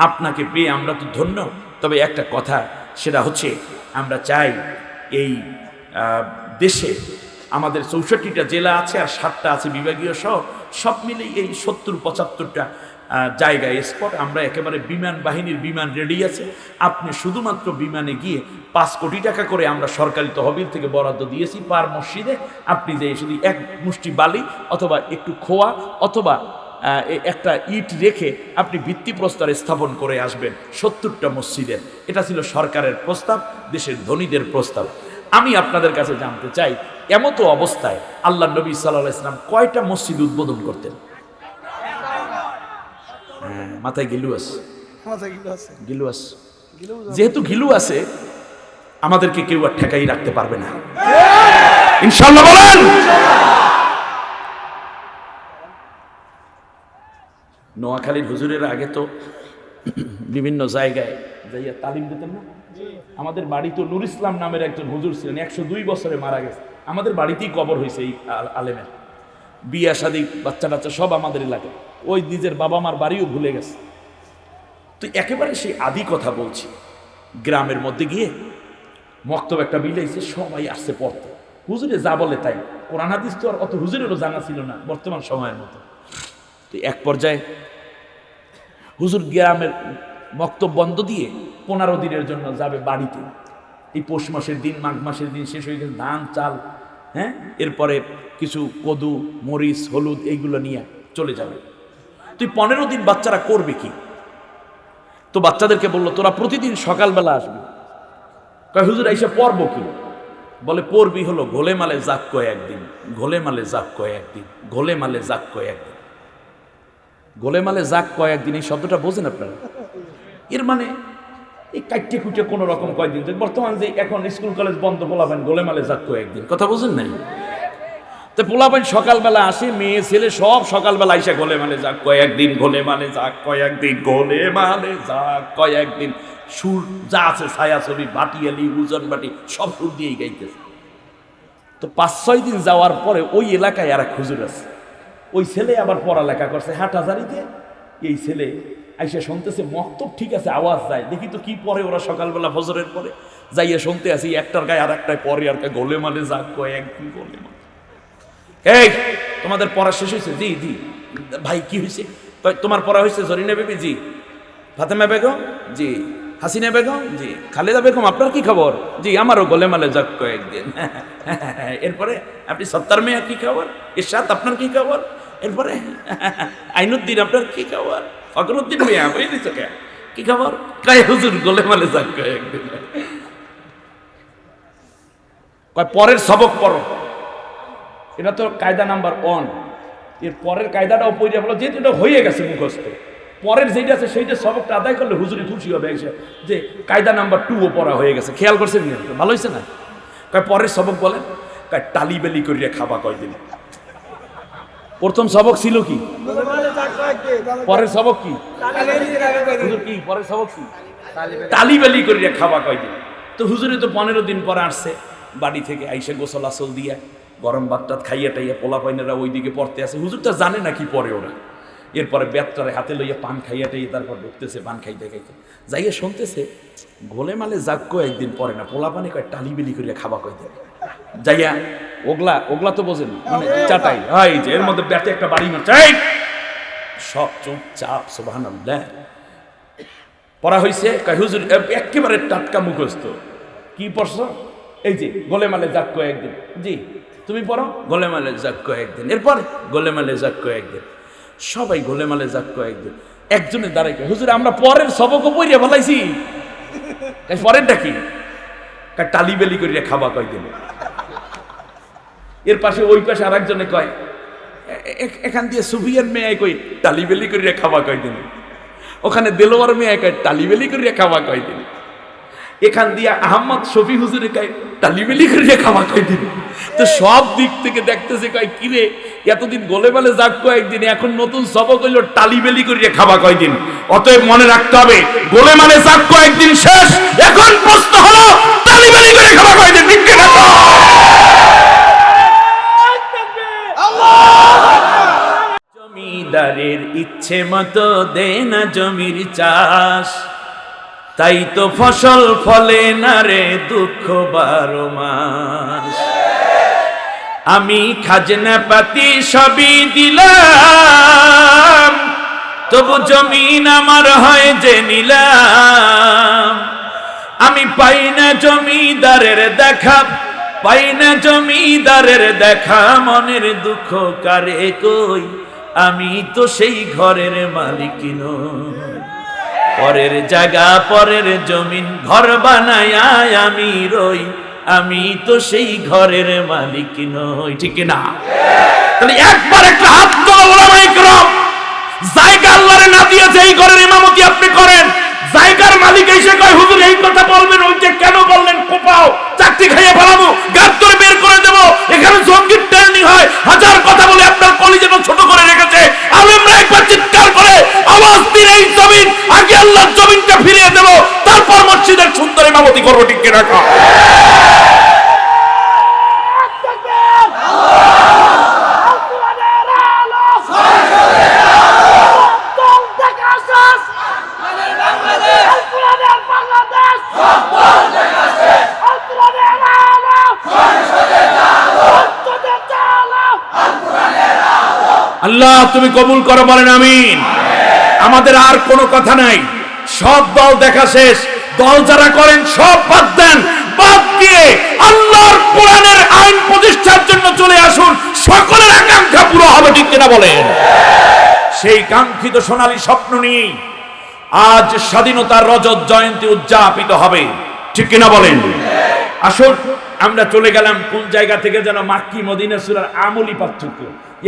আপনাকে পেয়ে আমরা তো ধন্য, তবে একটা কথা, সেটা হচ্ছে আমরা চাই এই দেশে আমাদের 64টা জেলা আছে আর 7টা আছে বিভাগীয় সহ, সব মিলে এই 70-75টা জায়গায় স্পট, আমরা একেবারে বিমান বাহিনীর বিমান রেডি আছে। আপনি শুধুমাত্র বিমানে গিয়ে 5 কোটি টাকা করে আমরা সরকারি তহবিল থেকে বরাদ্দ দিয়েছি পার মসজিদে। আপনি যে শুধু 1 মুষ্টি বালি অথবা একটু খোয়া অথবা একটা ইট রেখে আপনি ভিত্তিপ্রস্তর স্থাপন করে আসবেন 70টা মসজিদের। এটা ছিল সরকারের প্রস্তাব, দেশের ধনীদের প্রস্তাব। আমি আপনাদের কাছে জানতে চাই, এমতো অবস্থায় আল্লাহ নবী সাল্লাল্লাহু আলাইহি ওয়াসাল্লাম কয়টা মসজিদ উদ্বোধন করতেন? মাথায় গিলু আছে, গিলু আছে। যেহেতু গিলু আছে, আমাদেরকে কেউ আর ঠেকাই রাখতে পারবে না, ইনশাআল্লাহ বলেন। নোয়াখালীর হুজুরের আগে তো বিভিন্ন জায়গায় যাইয়া তালিম দিতেন না? আমাদের বাড়ি তো নুর ইসলাম নামের একজন হুজুর ছিলেন, 102 বছরে মারা গেছে। আমাদের বাড়িতেই কবর হয়েছে এই আলেমের। বিয়া শাদী, বাচ্চা টাচ্চা সব আমাদের এলাকায়। ওই নিজের বাবা মার বাড়িও ভুলে গেছে। তো একেবারে সেই আদি কথা বলছি, গ্রামের মধ্যে গিয়ে মক্তব একটা বিলাইছে, সবাই আসছে পড়তে। হুজুরে যা বলে তাই, কোরআন হাদিস তো আর অত হুজুরেরও জানা ছিল না বর্তমান সময়ের মতো। তো এক পর্যায়ে হুজুর গ্রামের মক্তব বন্ধ দিয়ে 15 দিনের জন্য যাবে বাড়িতে। এই পৌষ মাসের দিন, মাঘ মাসের দিন শেষ হয়ে গেছে, ধান চাল, হ্যাঁ, এরপরে কিছু কদু, মরিচ, হলুদ এইগুলো নিয়ে চলে যাবে। তুই 15 দিন বাচ্চারা করবে কি? তো বাচ্চাদেরকে বললো, তোরা প্রতিদিন সকালবেলা আসবি। কয় হুজুর এসে পড়বো কি? বলে পড়বি হলো গোলে মালে যাক কয় একদিন, গোলে মালে যাক কয় একদিন, গোলে মালে যাক কয় একদিন। গোলে মালে যাক কয় একদিন, এই শব্দটা বোঝেন আপনারা? এর মানে এই কাটতে কুটে কোনো রকম কয়েকদিন। বর্তমান যে এখন স্কুল কলেজ বন্ধ, পোলাপান গোলে মালে যাক কয়েকদিন, কথা বোঝেন নাই? তো পোলাপান সকালবেলা আসে, মেয়ে ছেলে সব সকালবেলা এসে গোলে মালে যাক কয়েকদিন, গোলে মালে যাক কয়েকদিন, গোলে মালে যাক কয়েকদিন। সুর যা আছে, ছায়া ছবি, বাটিয়ালি, উজন বাটি, সব সুর দিয়েই গাইতেছে। তো 5-6 দিন যাওয়ার পরে ওই এলাকায় আর এক হুজুর আছে। ওই ছেলে আবার পড়ালেখা করছে হাটহাজারিতে। এই ছেলে আইসা শুনতেছে মক্তব ঠিক আছে, আওয়াজ যায়, দেখি তো কি পরে ওরা সকালবেলা ফজরের পরে। যাইয়া শুনতে আসি, একটার গায়ে আর একটায় পরে, আর গোলে মালে যাক কয় একদিন, গোলে মালে। এই তোমাদের পড়া শেষ হয়েছে? জি জি। ভাই কি হয়েছে? তোমার পড়া হয়েছে? জরিনা বেবি? জি। ফাতেমা বেগম? জি। হাসিনা বেগম? জি। খালেদা বেগম? আপনার কি খবর? জি আমারও গোলে মালে যাক কয়েকদিন। এরপরে আপনি সত্তার মেয়া কি খবর? এরশাদ আপনার কি খবর? এরপরে আইনুদ্দিন আপনার কি খবর? ফখরুদ্দিন মিয়া বই দিচ্ছ কে? কি খবর? কয় হুজুর গোলেমালে যাক কয় একদিন। কয় পরের সবক পড়ো। এটা তো কায়দা নাম্বার 1। এর পরের কায়দাটাও পড়ে বলো, যেহেতু এটা হয়ে গেছে মুখস্থ, পরের যেটা আছে সেইটা সবকটা আদায় করলে হুজুরি খুশি হবে যে কায়দা নাম্বার 2ও পড়া হয়ে গেছে। খেয়াল করছেন না? ভালো হয়েছে না? কয় পরের সবক বলেন। কয় টালি বেলি করিয়া খাবা কয়দিন। প্রথম সবক ছিল কি? পরের সবক কি? হুজুর কি পরের সবক কি? টালি বেলি করিয়া খাবা কয়দিন। তো হুজুরে তো 15 দিন পরে আসছে বাড়ি থেকে, আইসে গোসল আসল দিয়া গরম ভাতটা খাইয়া টাইয়া পোলা পাইনেরা ওইদিকে পড়তে আসে। হুজুর তো জানে না কি পরে ওরা। এরপরে ব্যাগটারে হাতে লইয়া পান খাইয়া টাইয়া তারপর ঢুকতেছে, পান খাইতে খাইতে যাইয়া শুনতেছে গোলেমালে যাক একদিন পরে না, পোলা পানি কয় টালি বেলি করিয়া খাবা কয়দিন। যাইয়া ওগলা তো বোঝেন, মানে চাটাই হয় যে এর মধ্যে ব্যাটে একটা বাড়ি মারছে, সব চুপচাপ সুবহানাল্লাহ পড়া হয়েছে। কয় হুজুর একেবারে টাটকা মুখস্থ। কি পড়ছো? এই যে গোলেমালে যাক একদিন। জি তুমি পড়ো, গোলেমালে যাক একদিন। এরপর গোলেমালে যাক একদিন। সবাই গোলেমালে যাক একদিন। একজনে দাঁড়াই কয় হুজুর আমরা পরের সবকও পড়িয়া ফেলাইছি। পরেরটা কি? টালি বেলি করিয়া খাবা কয়দিন। এর পাশে ওই পাশে আর একজনে কয় এখান দিয়ে সুফিয়ান মেয়ে কই টালি বেলি করিয়া খাওয়া কয়দিন। ওখানে দেলোয়ার মেয়ে কয় টালি বেলি করিয়া খাওয়া কয়দিন। এখান দিয়ে আহমদ শফি হুজুরে কয় টালি বেলি করিয়া খাওয়া কয়দিন। তো সব দিক থেকে দেখতেছে কয় কিরে এতদিন গোলেমালে যাক কয়েকদিন, এখন নতুন সবক হইল টালি বেলি করিয়া খাওয়া কয়দিন। অতএব মনে রাখতে হবে গোলেমালে যাক কয়েকদিন শেষ, এখন প্রশ্ন হলো টালি বেলি করে খাওয়া কয়দিন। ঠিক কিনা? জমিদারের ইচ্ছে মতো দে না জমির চাষ, তাই তো ফসল ফলে না রে দুঃখ 12 মাস। আমি খাজনা পাতি সবই দিলাম, তবু জমিন আমার হয় যে নিলাম। আমি পাই না জমিদারের দেখা, পাই না জমিদারের দেখা, মনের দুঃখ কারে কই, আমি তো সেই ঘরের মালিক নই। পরের জায়গা পরের জমিন ঘর বানায় আমি রই, আমি তো সেই ঘরের মালিক নই। ঠিক না? তাহলে একবার একটা হাত তোলা ওলামায়ে কেরাম, জায়গা আল্লাহরে না দিয়েছে এই ঘরের ইমামতি আপনি করেন, জায়গার মালিক এসে কয় হুজুর এই কথা বলবেন, ওইটা কেন বললেন, কোপাও চাকরি খাইয়ে ফেলাবো, গাছ ধরে বের করে দেবো, এখানে জঙ্গির ট্রেনিং হয়, হাজার কথা বলে আপনার কলিজাটা ছোট করে রেখেছে। আলেমরা একবার চিৎকার করে আওয়াজ দিন এই জমিন আগে আল্লাহর জমিনটা ফিরিয়ে দেবো, তারপর মসজিদের সুন্দর ইমামতি করবো। ঠিক কিনা? আল্লাহ তুমি কবুল করো, বলেন আমিন। আমাদের আর কোনো কথা নাই, সব দল দেখা শেষ। দল যারা করেন সব বাদ দেন, বাদ দিয়ে আল্লাহর কোরআনের আইন প্রতিষ্ঠার জন্য চলে আসুন, সকলের আকাঙ্ক্ষা পুরো হবে। ঠিক কিনা বলেন? সেই কাঙ্ক্ষিত সোনালী স্বপ্ন নিয়ে আজ স্বাধীনতার রজত জয়ন্তী উদযাপিত হবে। ঠিক কিনা বলেন? আসুন আমরা চলে গেলাম কোন জায়গা থেকে যেন মাক্কি মদিনা সূরার আমলি পার্থক্য,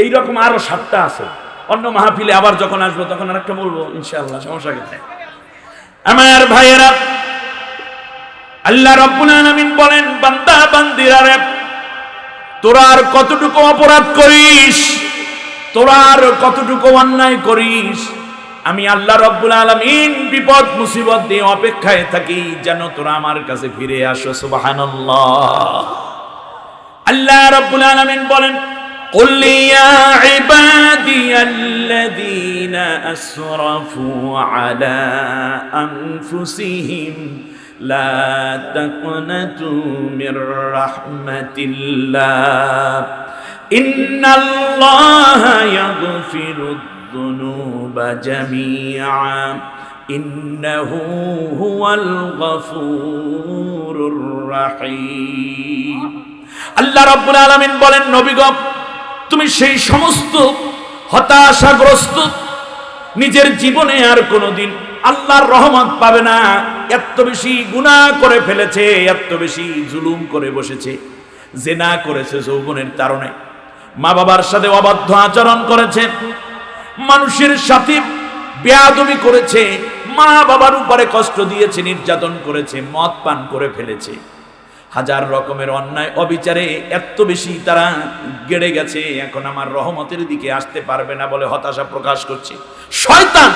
এইরকম আরো 7টা আছে। অন্য মাহফিলে আবার যখন আসবো তখন আরেকটা বলবো ইনশাআল্লাহ, সমস্যা কি? আমার ভাইয়েরা, আল্লাহ রাব্বুল আলামিন বলেন বান্দা বান্দিরা রে, তোরা আর কতটুকু অপরাধ করিস, তোরা আর কতটুকু অন্যায় করিস, আমি আল্লাহ রাব্বুল আলামিন বিপদ মুসিবত দিয়ে অপেক্ষায় থাকি যেন তোরা আমার কাছে ফিরে আসো। সুবহানাল্লাহ। আল্লাহ রাব্বুল আলামিন বলেন قل يا عبادي الذين أسرفوا على أنفسهم لا تقنطوا من رحمة الله إن الله يغفر الذنوب جميعا إنه هو الغفور الرحيم। আল্লাহ রাব্বুল আলামিন বলেন নবী গো, তুমি সেই সমস্ত হতাশাগ্রস্ত, নিজের জীবনে আর কোনোদিন আল্লাহর রহমত পাবে না, এত বেশি গুনাহ করে ফেলেছে, এত বেশি জুলুম করে বসেছে, জিনা করেছে যৌবনের তারণে, মা বাবার সাথে অবাধ্য আচরণ করেছে, মানুষের সাথে বেয়াদবি করেছে, মা বাবার উপরে কষ্ট দিয়েছে, নির্যাতন করেছে, মদ পান করে ফেলেছে, হাজার রকমের অন্যায় অবিচারে এত বেশি তারা গেড়ে গেছে, এখন আমার রহমতের দিকে আসতে পারবে না বলে হতাশা প্রকাশ করছে। শয়তান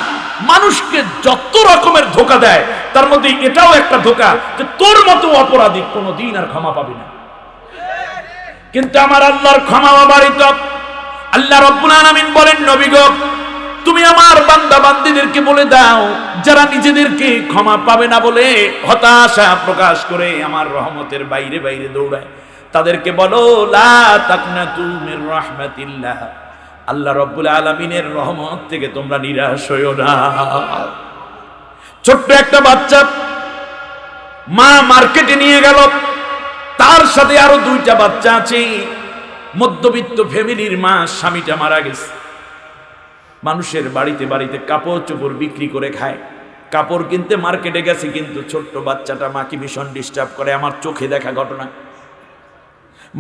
মানুষকে যত রকমের ধোঁকা দেয়, তার মধ্যে এটাও একটা ধোঁকা যে তোর মতো অপরাধী কোনোদিন আর ক্ষমা পাবি না। কিন্তু আমার আল্লাহর ক্ষমা অবারিত। আল্লাহ রাব্বুল আলামিন বলেন, নবী গো, তুমি আমার বান্দা বান্দীদেরকে বলে দাও, যারা নিজেদেরকে ক্ষমা পাবে না বলে হতাশা প্রকাশ করে আমার রহমতের বাইরে বাইরে দৌড়ায়, তাদেরকে বলো, লা তাকনাতু মির রাহমাতিল্লাহ, আল্লাহ রাব্বুল আলামিনের রহমত থেকে তোমরা নিরাশ হইও না। ছোট্ট একটা বাচ্চা মা মার্কেটে নিয়ে গেল, তার সাথে আরো দুইটা বাচ্চা আছে, মধ্যবিত্ত ফ্যামিলির মা, স্বামীটা মারা গেছে, মানুষের বাড়িতে বাড়িতে কাপড় চোপড় বিক্রি করে খায়, কাপড় কিনতে মার্কেটে গেছে, কিন্তু ছোট্ট বাচ্চাটা মাকে ভীষণ ডিস্টার্ব করে, আমার চোখে দেখা ঘটনা।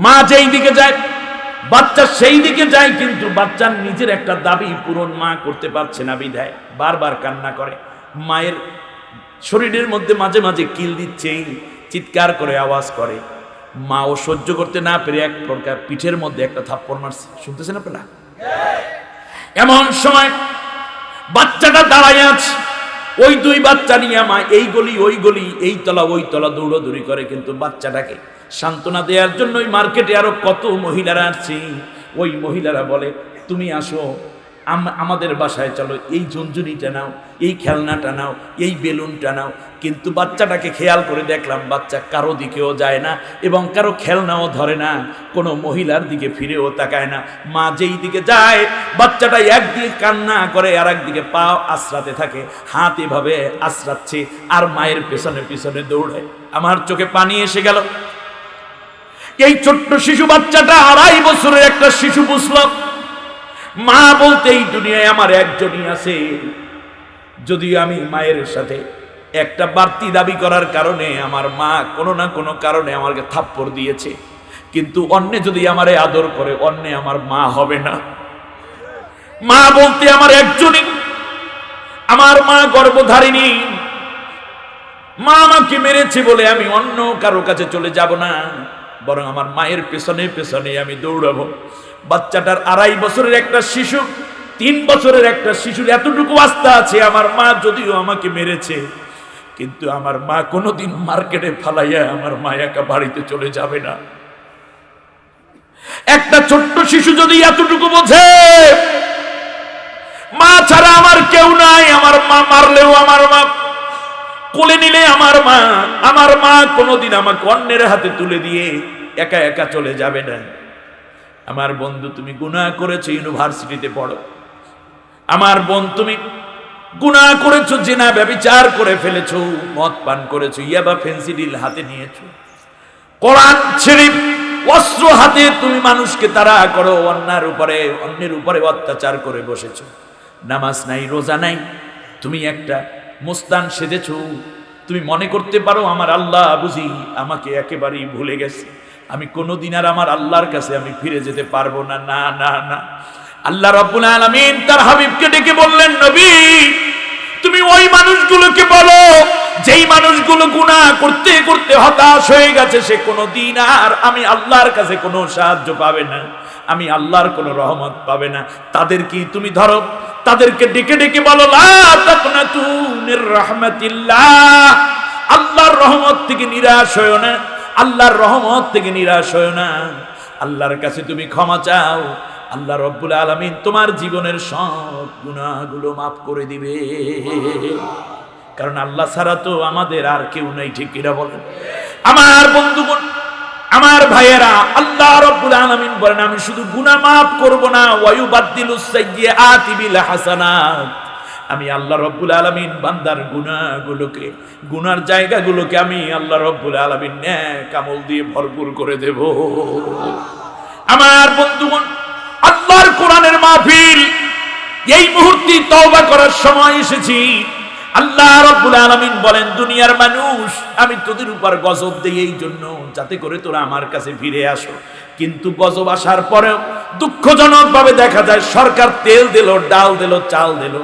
মা যেই দিকে যায় বাচ্চা সেই দিকে যায়, কিন্তু বাচ্চার নিজের একটা দাবি পূরণ মা করতে পারছে না, বিধায় বারবার কান্না করে, মায়ের শরীরের মধ্যে মাঝে মাঝে কিল দিচ্ছে, চিৎকার করে আওয়াজ করে, মা ও সহ্য করতে না পেরে এক প্রকার পিঠের মধ্যে একটা থাপ্পড় মারছে। শুনতেছেন আপনারা? এমন সময় বাচ্চাটা দাঁড়ায় আছে, ওই দুই বাচ্চা নিয়ে মা এই গলি ওই গলি, এই তলা ওই তলা দৌড়াদৌড়ি করে, কিন্তু বাচ্চাটাকে সান্ত্বনা দেওয়ার জন্য ওই মার্কেটে আরো কত মহিলারা আসছে, ওই মহিলারা বলে, তুমি আসো আমাদের বাসায় চলো, এই ঝুনঝুনিটা নাও, এই খেলনাটা নাও, এই বেলুনটা নাও। কিন্তু বাচ্চাটাকে খেয়াল করে দেখলাম, বাচ্চা কারো দিকেও যায় না এবং কারো খেলনাও ধরে না, কোনো মহিলার দিকে ফিরেও তাকায় না। মা যেই দিকে যায় বাচ্চাটা একদিকে কান্না করে আর একদিকে পা আশ্রাতে থাকে, হাত এভাবে আশ্রাচ্ছে আর মায়ের পেছনে পেছনে দৌড়ায়। আমার চোখে পানি এসে গেল। এই ছোট্ট শিশু বাচ্চাটা 2.5 বছরের একটা শিশু বুঝল, মা বলতে এই দুনিয়ায় আমার একজনই আছে, যদিও আমি মায়ের সাথে একটা বাড়তি দাবি করার কারণে আমার মা কোনো না কোনো কারণে আমাকে থাপ্পড় দিয়েছে, কিন্তু অন্যে যদি আমারে আদর করে অন্যে আমার মা হবে না। মা বলতে আমার একজনই, আমার মা গর্ভধারিণী, মা আমাকে মেরেছে বলে আমি অন্য কারো কাছে চলে যাব না, বরং আমার মায়ের পেছনে পেছনে আমি দৌড়াবো। বাচ্চাটার 2.5 বছরের একটা শিশু, 3 বছরের একটা শিশুর এতটুকু আস্থা আছে, আমার মা যদিও আমাকে মেরেছে, কিন্তু আমার মা কোনোদিন মার্কেটে ফালাইয়া আমার মা একা বাড়িতে চলে যাবে না। একটা ছোট্ট শিশু যদি এতটুকু বোঝে, মা ছাড়া আমার কেউ নাই, আমার মা মারলেও আমার মা, কোলে নিলে আমার মা কোনোদিন আমাকে অন্যের হাতে তুলে দিয়ে একা একা চলে যাবে না। আমার বন্ধু, তুমি গুনাহ করেছো, ইউনিভার্সিটিতে পড়ো। আমার বোন, তুমি গুনাহ করেছো, জিনা ব্যভিচার করে ফেলেছো, মদ পান করেছো, ইয়াবা ফেন্সিডিল হাতে নিয়েছো, কোরআন ছেড়ে অস্ত্র হাতে তুমি মানুষকে তাড়া করো, অন্যের উপরে অত্যাচার করে বসেছো, নামাজ নাই, রোজা নাই, তুমি একটা মুস্তান সেজেছো, তুমি মনে করতে পারো আমার আল্লাহ বুঝি আমাকে একেবারেই ভুলে গেছে, আমি কোনোদিন আর আমার আল্লাহর কাছে আমি ফিরে যেতে পারবো না। না না না, আল্লাহ রাব্বুল আলামিন তার হাবিবকে ডেকে বললেন, নবী, তুমি ওই মানুষগুলোকে বলো যেই মানুষগুলো গুনাহ করতে করতে হতাশ হয়ে গেছে, সে কোনোদিন আর আমি আল্লাহর কাছে কোনো সাহায্য পাবে না, আমি আল্লাহর কোনো রহমত পাবে না। তাদেরকে তুমি ধরো, তাদেরকে ডেকে ডেকে বলো, লা তাকনাতু মির রাহমাতিল্লাহ, আল্লাহর রহমত থেকে নিরাশ হয়ো না, আল্লাহর রহমত থেকে নিরাশ হয়ো না, আল্লাহর কাছে তুমি ক্ষমা চাও, আল্লাহ রাব্বুল আলামিন তোমার জীবনের সব গুনাহগুলো মাফ করে দিবে। কারণ আল্লাহ ছাড়া তো আমাদের আর কেউ নাই, ঠিক কিনা বলেন? আমার বন্ধুগণ, আমার ভাইয়েরা, আল্লাহ রাব্বুল আলামিন বলেন, আমি শুধু গুনাহ মাফ করব না, ওয়ায়ুবাদদিলুস সাইয়্যাতি বিল হাসানাত, আমি আল্লাহ রাব্বুল আলামিন বান্দার গুনাহগুলোকে, গুনার জায়গাগুলোকে আমি আল্লাহ রাব্বুল আলামিন নেক আমল দিয়ে ভরপুর করে দেব। আমার বন্ধুগণ, আল্লাহর কোরআনের মাহফিল এই মুহূর্তে তওবা করার সময় এসেছি। আল্লাহ রাব্বুল আলামিন বলেন, দুনিয়ার মানুষ, আমি তোদের উপর গজব দেই এই জন্য যাতে করে তোরা আমার কাছে ফিরে আসো। কিন্তু গজব আসার পরেও দুঃখজনক ভাবে দেখা যায় সরকার তেল দিল, ডাল দিল, চাল দিল,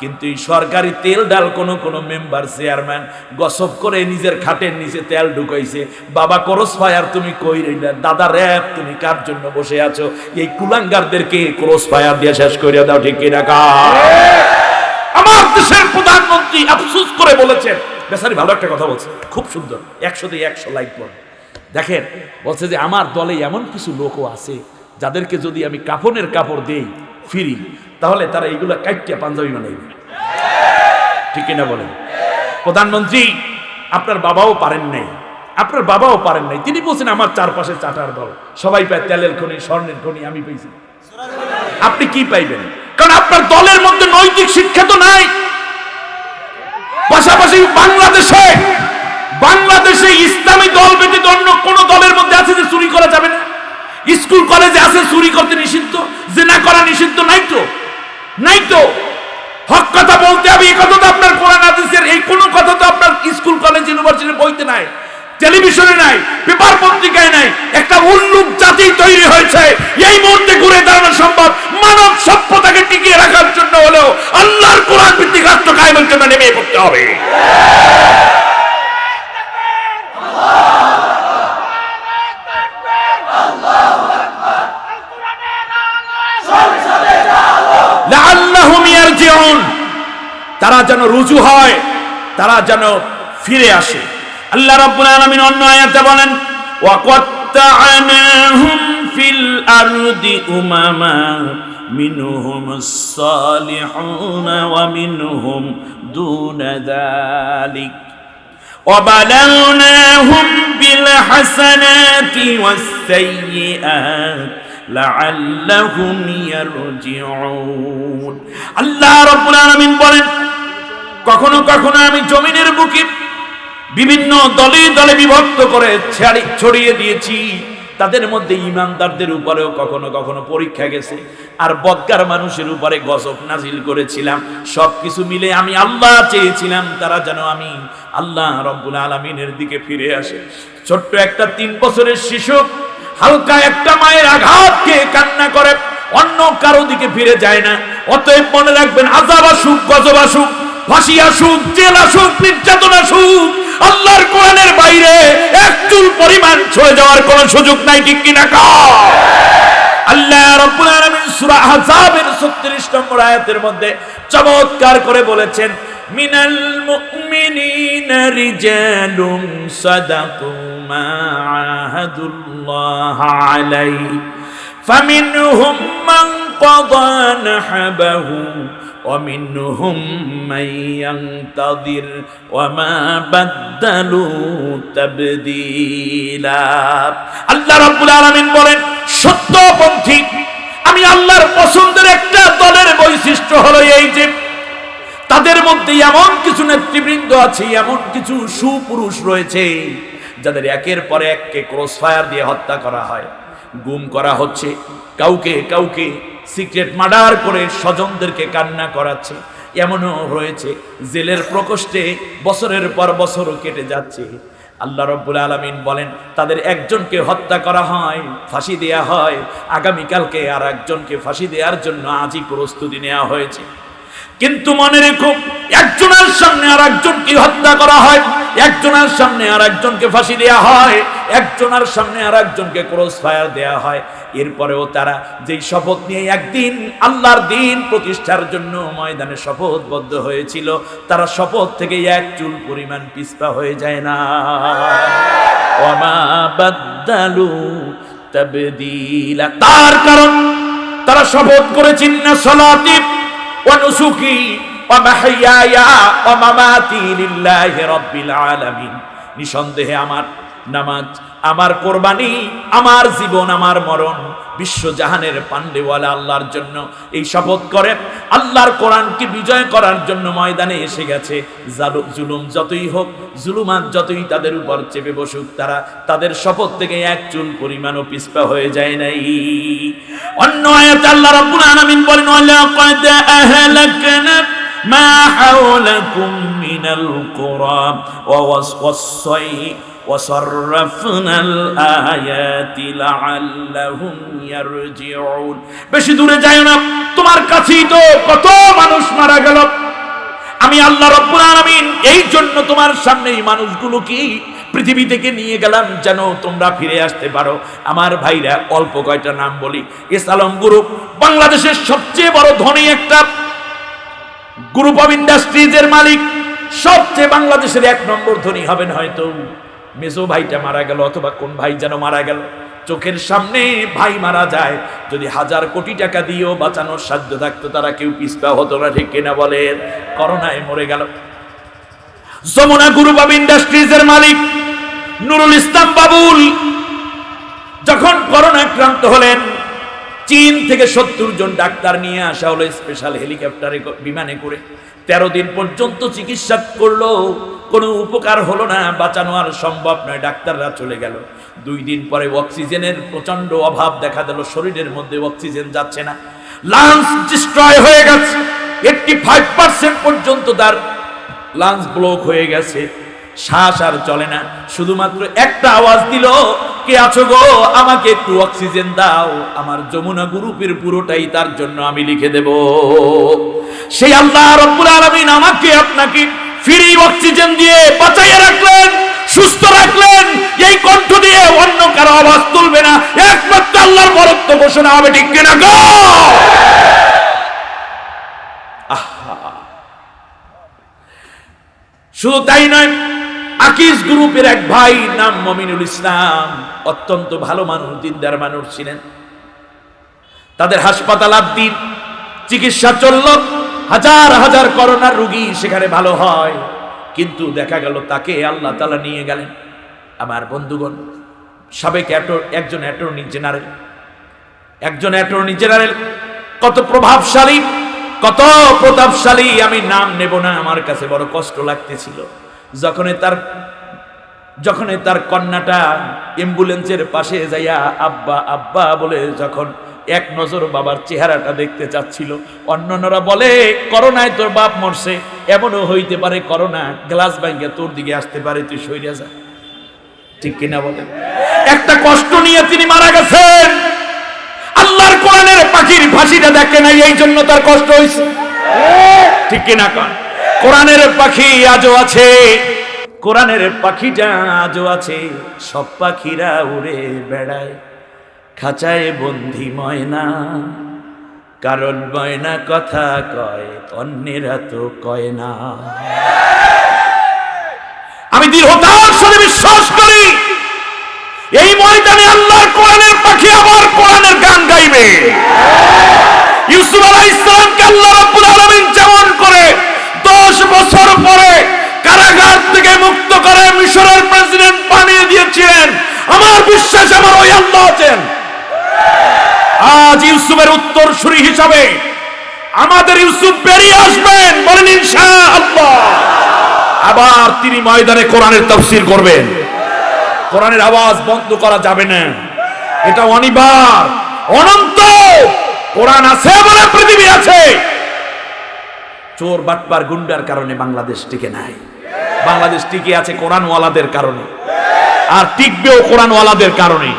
কিন্তু এই সরকারি তেল ডাল কোন মেম্বার চেয়ারম্যান গসব করে নিজের খাটের নিচে তেল ঢুকাইছে। বাবা ক্রস ফায়ার তুমি কই রইলা, দাদা র‍্যাব তুমি কার জন্য বসে আছো? এই কুলাঙ্গারদেরকে ক্রস ফায়ার দিয়ে শেষ করে দাও, ঠিক কি না? আমার দেশের প্রধানমন্ত্রী আফসোস করে বলেছেন, বেচারি ভালো একটা কথা বলছে, খুব সুন্দর, 100তে 100 লাইক পড়ে। দেখেন, বলছে যে আমার দলে এমন কিছু লোকও আছে যাদেরকে যদি আমি কাফনের কাপড় দেই ফিরি, তাহলে তারা এইগুলা কাইটিয়া পাঞ্জাবি বানাইবে, ঠিক না বলেন? প্রধানমন্ত্রী, আপনার বাবাও পারেন নাই, আপনার বাবাও পারেন নাই। তিনি বলছেন আমার চারপাশে চাটার দল, সবাই পায় তেলের খনি, স্বর্ণের খনি, আমি পেয়েছি। আপনি কি পাইবেন? কারণ আপনার দলের মধ্যে নৈতিক শিক্ষা তো নাই। পাশাপাশি বাংলাদেশে ইসলামী দল ব্যতীত অন্য কোন দলের মধ্যে আছে যে চুরি করা যাবে না? স্কুল কলেজে আছে চুরি করতে নিষিদ্ধ, জিনা করা নিষিদ্ধ? নাই তো। হক কথা বলতে হবে, এই কথা তো আপনার কোরআন হাদিসের এই কোন কথা তো আপনার স্কুল কলেজ ইউনিভার্সিটির বইতে নাই, টেলিভিশনে নাই, পেপার পত্রিকায় নাই। একটা উল্লুক জাতি তৈরি হয়েছে। এই মুহূর্তে ঘুরে দাঁড়ানো সম্ভব। মানব সভ্যতাকে টিকিয়ে রাখার জন্য হলেও আল্লাহর কোরআন ভিত্তিক রাষ্ট্র কায়েমের জন্য নেমে পড়তে হবে। লাআল্লাহুম ইয়ারজিউন, তারা যেন রুজু হয়, তারা যেন ফিরে আসে। আল্লাহ রাব্বুল আলামিন অন্য আয়াতে বলেন, ওয়া কাত্তা'নাহুম ফিল আরদি উমামা মিনহুমুস সালিহুন ওয়া মিনহুম দুনা যালিক ওয়া বালাগনাহুম বিল হাসানাতি ওয়াস সাইয়্যাত লাআল্লাহুম ইয়ারজিউন। আল্লাহ রাব্বুল আলামিন বলেন, কখনো কখনো আমি জমিনের বুকে বিভিন্ন দলে দলে বিভক্ত করে ছড়িয়ে দিয়েছি। তাদের মধ্যে ইমানদারদের উপরেও কখনো কখনো পরীক্ষা গেছে, আর বদকার মানুষের উপরে গজব নাজিল করেছিলাম। সবকিছু মিলে আমি আল্লাহ চেয়েছিলাম তারা যেন আমি আল্লাহ রাব্বুল আলামিনের দিকে ফিরে আসে। ছোট্ট একটা 3 বছরের শিশু হালকা একটা মায়ের আঘাতকে কান্না করে, অন্য কারো দিকে ফিরে যায় না। অতএব মনে রাখবেন, আযাব আসুক, গজব আসুক, ফাঁসি আসুক, জেল আসুক, নির্যাতন আসুক, আল্লাহর কোরআনের বাইরে এক চুল পরিমাণ ছুঁয়ে যাওয়ার কোনো সুযোগ নাই, ঠিক কিনা? আল্লাহ রাব্বুল আলামিন সূরা আহজাবের 36 নম্বর আয়াতের মধ্যে চমৎকার করে বলেছেন, মিনাল মুমিনিনা রিজালুন সাদাকু মা আহাদুল্লাহ আলাইহি ফামিনহুম মান কাদা নাহবাহু ومنهم من ينتظر وما بدلوا تبديلا। আল্লাহ রাব্বুল আলামিন বলেন, সত্যপন্থী আমি আল্লাহর পছন্দের একটা দলের বৈশিষ্ট্য হলো এই যে তাদের মধ্যে এমন কিছু নেতৃবৃন্দ আছে, এমন কিছু সুপুরুষ রয়েছে যাদের একের পর এককে ক্রস ফায়ার দিয়ে হত্যা করা হয়, গুম করা হচ্ছে, কাউকে সিক্রেট মার্ডার করে স্বজনদেরকে কান্না করাচ্ছে। এমনও রয়েছে জেলের প্রকোষ্ঠে বছরের পর বছরও কেটে যাচ্ছে। আল্লাহ রাব্বুল আলামিন বলেন, তাদের একজনকে হত্যা করা হয়, ফাঁসি দেয়া হয়, আগামীকালকে আর একজনকে ফাঁসি দেওয়ার জন্য আজই প্রস্তুতি নেওয়া হয়েছে। কিন্তু মনে রেখো, একজনের সামনে আর একজনকে হত্যা করা হয়, একজনের সামনে আর একজনকে ফাঁসি দেয়া হয়, একজনের সামনে আর একজনকে ক্রস ফায়ার দেয়া হয়। এরপরেও তারা যেই শপথ নিয়ে একদিন আল্লাহর দিন প্রতিষ্ঠার জন্য ময়দানে শপথবদ্ধ হয়েছিল, তারা শপথ থেকে এক চুল পরিমাণ পিছপা হয়ে যায় না। ওয়ামা বাদদালু তাবদীলা, তার কারণ তারা শপথ করেছেন, না সালাতি ওয়া নুসুকি ওয়া মাহইয়ায়া ওয়া মামাতি লিল্লাহি রাব্বিল আলামিন, নিঃসন্দেহে আমার নামাজ আমার কোরবানি, আমার জীবন, আমার মরণ বিশ্বজাহানের পান্ডেওয়ালা আল্লাহর জন্য। এই শপথ করে আল্লাহর কোরআনকে বিজয় করার জন্য ময়দানে এসে গেছে। জুলুম যতই হোক, জুলুমাত যতই তাদের উপর চেপে বসুক, তারা তাদের শপথ থেকে এক চুল পরিমাণও পিছপা হয়ে যায় নাই। অন্য আয়াতে আল্লাহ রাব্বুল আলামিন বলেন, ওয়ালাকাদ আহলাকনা মা হাওলাকুম মিনাল কুরা وصرفنا الآيات لعلهم يرجعون। বেশি দূরে যাও না, তোমার কাছেই তো কত মানুষ মারা গেল। আমি আল্লাহ রাব্বুল আলামিন এই জন্য তোমার সামনে এই মানুষগুলো কি পৃথিবী থেকে নিয়ে গেলাম যেন তোমরা ফিরে আসতে পারো। আমার ভাইরা, অল্প কয়টা নাম বলি। এস আলম গ্রুপ বাংলাদেশের সবচেয়ে বড় ধনী একটা গ্রুপ অফ ইন্ডাস্ট্রিজের মালিক, সবচেয়ে বাংলাদেশের 1 নম্বর ধনী হবেন হয়তো। মেজো ভাইটা মারা গেল, অথবা কোন ভাই যেন মারা গেল। চোখের সামনে ভাই মারা যায়, যদি 1000 কোটি টাকা দিয়েও বাঁচানোর সাধ্য থাকতো, তারা কেউ পিছপা হতো না, ঠিক কিনা বলেন? করোনায় মরে গেল। যমুনা গ্রুপ অফ ইন্ডাস্ট্রিজের মালিক নুরুল ইসলাম বাবুল যখন করোনা আক্রান্ত হলেন, চীন থেকে 70 জন ডাক্তার নিয়ে আসা হলো স্পেশাল হেলিকপ্টারে, বিমানে করে। 13 দিন পর্যন্ত চিকিৎসা করলো, কোনো উপকার হলো না, বাঁচানো আর সম্ভব নয়, ডাক্তাররা চলে গেল। 2 দিন পরে অক্সিজেনের প্রচন্ড অভাব দেখা দিল, শরীরের মধ্যে অক্সিজেন যাচ্ছে না, লাংস ডিস্ট্রয় হয়ে গেছে, 85% পর্যন্ত তার লাংস ব্লক হয়ে গেছে, শ্বাস আর চলে না। শুধুমাত্র একটা আওয়াজ দিল, কে আছো গো, আমাকে একটু অক্সিজেন দাও। আমার যমুনা গ্রুপের পুরোটাই তার জন্য আমি লিখে দেব। সেই আল্লাহ রাব্বুল আলামিন আমাকে আপনাকে ফ্রি অক্সিজেন দিয়ে বাঁচাইয়া রাখলেন, সুস্থ রাখলেন। এই কণ্ঠ দিয়ে অন্য কারো আওয়াজ তুলবে না, একমাত্র আল্লাহর বরত্ব ঘোষণা হবে, ঠিক কিনা গো? শুধু তাই নয়, আকিজ গ্রুপের এক ভাই নাম মমিনুল ইসলাম, অত্যন্ত ভালো মানুষ, দিনদার মানুষ ছিলেন। তাদের হাসপাতাল দিন চিকিৎসা চলল, হাজার হাজার করোনার রোগী সেখানে ভালো হয়, কিন্তু দেখা গেল তাকে আল্লাহ তাআলা নিয়ে গেলেন। আমার বন্ধুগণ, সাবেক একজন অ্যাটর্নি জেনারেল, কত প্রভাবশালী, কত প্রতাপশালী, আমি নাম নেব না, আমার কাছে বড় কষ্ট লাগতেছিল যখন তার কন্যাটা অ্যাম্বুলেন্সের পাশে যাইয়া আব্বা আব্বা বলে যখন এক নজর বাবার চেহারাটা দেখতে চাচ্ছিল। অন্যরা বলে করোনায় তোর বাপ মরছে, এমনও হইতে পারে করোনা গ্লাস ভাঙিয়া তোর দিকে আসতে পারে, তুই সইরা যা, ঠিক কিনা বলে? একটা কষ্ট নিয়ে তিনি মারা গেছেন। আল্লাহর কোরআনের পাখির ফাঁসিটা দেখে নাই, এই জন্য তার কষ্ট হয়েছে, ঠিক কিনা? কোরআনের পাখি আজও আছে, কোরআনের পাখিটা আজও আছে, সব পাখিরা উড়ে বেড়ায়, খাঁচায় বন্দি ময়না, কারণ ময়না কথা কয়, অন্যেরা তো কয় না। আমি দৃঢ়তার সাথে বিশ্বাস করি, এই ময়দানে আল্লাহর কোরআনের পাখি আবার কোরআনের গান গাইবে। ইউসুফ আলাইহিস সালামকে আল্লাহ রাব্বুল আলামিন যেমন করে 10 বছর পরে কারাগার থেকে মুক্ত করে মিশরের প্রেসিডেন্ট বানিয়ে দিয়েছিলেন, আমার বিশ্বাস আমার ওই আল্লাহ আছেন। আজ ইউসুফের উত্তরসূরি হিসাবে আমাদের ইউসুফ বেরিয়ে আসবেন, বলেন ইনশাআল্লাহ। আবার তিনি ময়দানে কোরআনের তাফসীর করবেন। কোরআনের আওয়াজ বন্ধ করা যাবে না, এটা অনিবার্য, অনন্ত। কোরআন আছে বলে পৃথিবী আছে। চোর বাটপার গুন্ডার কারণে বাংলাদেশ টিকে নাই, বাংলাদেশ টিকে আছে কোরআনওয়ালাদের কারণে, আর টিকবেও কোরআনওয়ালাদের কারণে।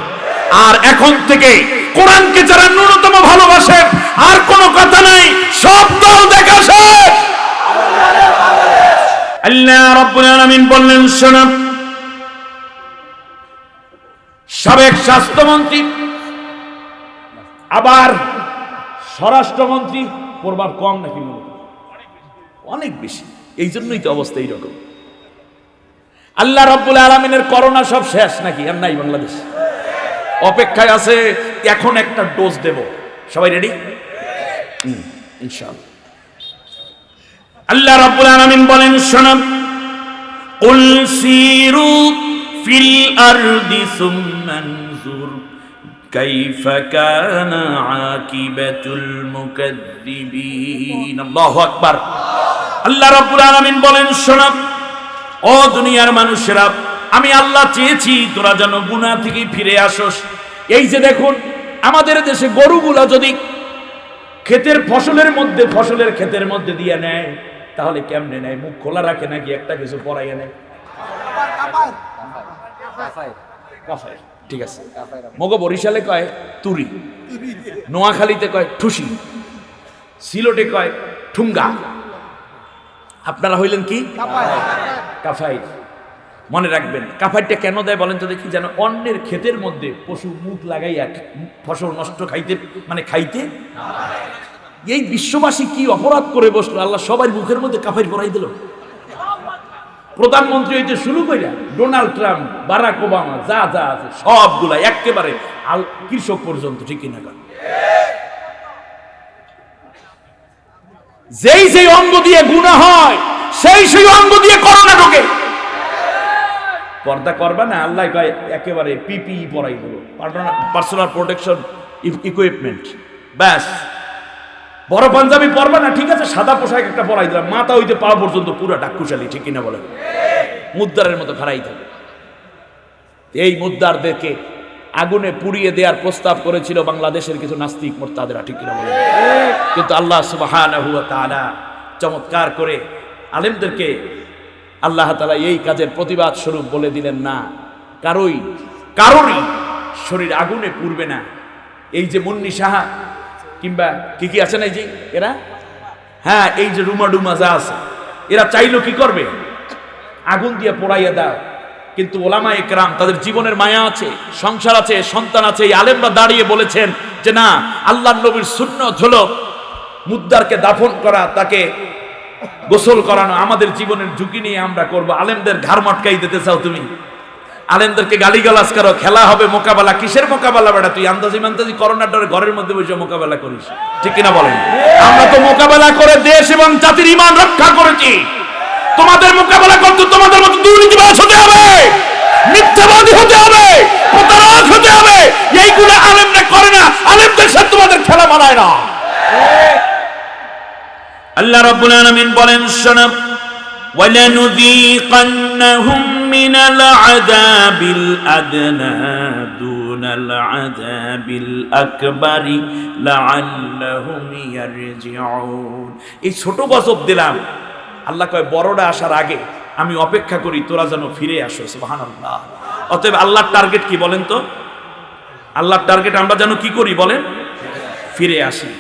আর এখন থেকে কোরআনকে যারা ন্যূনতম ভালোবাসেন, আর কোনো কথা নাই, সব দল দেখাছে। আল্লাহ রাব্বুল আলামিন বললেন, শোনো, সাবেক স্বাস্থ্যমন্ত্রী আবার স্বরাষ্ট্রমন্ত্রী, প্রভাব কম নাকি? অনেক বেশি, এই জন্যই তো অবস্থা এইরকম। আল্লাহ রাব্বুল আলামিনের করোনা সব শেষ নাকি? আর নাই, বাংলাদেশ অপেক্ষায় আছে, এখন একটা ডোজ দেব। সবাই রেডি? ইনশাআল্লাহ। আল্লাহ রাব্বুল আলামিন বলেন, শোনো, কুল সিরু ফিল আরদি সুম্মা আনজুর কাইফা কানা আকিবাতুল মুকাজ্জিবিন। আল্লাহু আকবার। আল্লাহ রাব্বুল আলামিন বলেন, শোনো ও দুনিয়ার মানুষেরা, আমি আল্লাহ চেয়েছি তোরা যেন গুনাহ থেকে ফিরে আসোস। এই যে দেখুন আমাদের দেশে গরুগুলা যদি ক্ষেতের ফসলের ক্ষেতের মধ্যে দিয়ে নেয় তাহলে কেমনে নেয়? মুখ খোলা রাখে নাকি একটা কিছু পরাইয়া নেয়? কাফায়। ঠিক আছে, মগো বরিশালে কয় তুরি, নোয়াখালীতে কয় ঠুসি, সিলেটে কয় ঠুঙ্গা, আপনারা হইলেন কি? কাফাই। মনে রাখবেন কাফাইটা কেন দেয় বলেন তো দেখি? যেন অন্যের ক্ষেতের মধ্যে পশু মুখ লাগাইয়া ফসল নষ্ট খাইতে। এই বিশ্ববাসী কি অপরাধ করে বসলো, আল্লাহ সবার মুখের মধ্যে কাফাইর পরাই দিল। প্রধানমন্ত্রী হইতে শুরু কইরা ডোনাল্ড ট্রাম্প, বারাক ওবামা, যা যা আছে সবগুলা একেবারে কৃষক পর্যন্ত, ঠিক কিনা? যেই অঙ্গ দিয়ে গুনাহ হয় সেই অঙ্গ দিয়ে করোনা ঢোকে। পর্দা করবা না, আল্লাহ কয় একেবারে পিপিই পরাই দিল, পার্সোনাল প্রোটেকশন ইকুইপমেন্ট। ব্যাস, বড় পাঞ্জাবি পরবা না, ঠিক আছে, সাদা পোশাক একটা পরাই দিলাম, মাথা হইতে পা পর্যন্ত পুরো ডাকুশালি, ঠিক কিনা বলেন? মুদ্দারের মতো খাড়াই থাকে। এই মুদ্দারদেরকে আগুনে পুড়িয়ে দেওয়ার প্রস্তাব করেছিল বাংলাদেশের কিছু নাস্তিক মোরতাদেরা, ঠিক কিনা বলেন? কিন্তু আল্লাহ সুবহানাহু ওয়া তাআলা চমৎকার করে আলেমদেরকে আল্লাহ তাআলা এই কাজের প্রতিবাদ স্বরূপ বলে দিলেন, না কারোরই শরীর আগুনে পুড়বে না। এই যে মুন্নি সাহা কিংবা কি আছে না, এই যে এরা, হ্যাঁ, এই যে রুমা ডুমা যা আছে, এরা চাইলো কি করবে? আগুন দিয়ে পোড়াইয়া দাও। কিন্তু ওলামা একরাম, তাদের জীবনের মায়া আছে, সংসার আছে, সন্তান আছে, এই আলেমরা দাঁড়িয়ে বলেছেন যে না, আল্লাহর নবীর সুন্নত হলো মুদ্দারকে দাফন করা, তাকে গোসল করানো। আমাদের জীবনের ঝুঁকি নিয়ে আমরা করব। আলেমদের ঘাড় মটকাই দিতে চাও তুমি? আলেমদেরকে গালিগালাজ করো, খেলা হবে, মোকাবেলা। কিসের মোকাবেলা বেটা? তুই আন্দাজি করোনার ডরে ঘরের মধ্যে বসে মোকাবেলা করিস, ঠিক কিনা বলেন? আমরা তো মোকাবেলা করে দেশ এবং জাতির ঈমান রক্ষা করেছি। তোমাদের মোকাবেলা করতে তোমাদের মতো দুর্নীতিবাজ হতে হবে, মিথ্যাবাদী হতে হবে, প্রতারক হতে হবে। এইগুলো আলেমরা করে না, আলেমদের সাথে তোমাদের খেলা মানায় না। আল্লাহ রাব্বুল আলামিন বলেন, শোনো, ওয়ালানুযীকান্নাহুম মিনাল আযাবিল আদনা দুনাল আযাবিল আকবারি লাআল্লাহুম ইয়ারজিউন। এই ছোট গজব দিলাম, আল্লাহ কয় বড়টা আসার আগে আমি অপেক্ষা করি তোরা যেন ফিরে আসো। সুবহানাল্লাহ। অতএব আল্লাহর টার্গেট কি বলেন তো? আল্লাহর টার্গেট আমরা যেন কি করি বলেন? ফিরে আসি।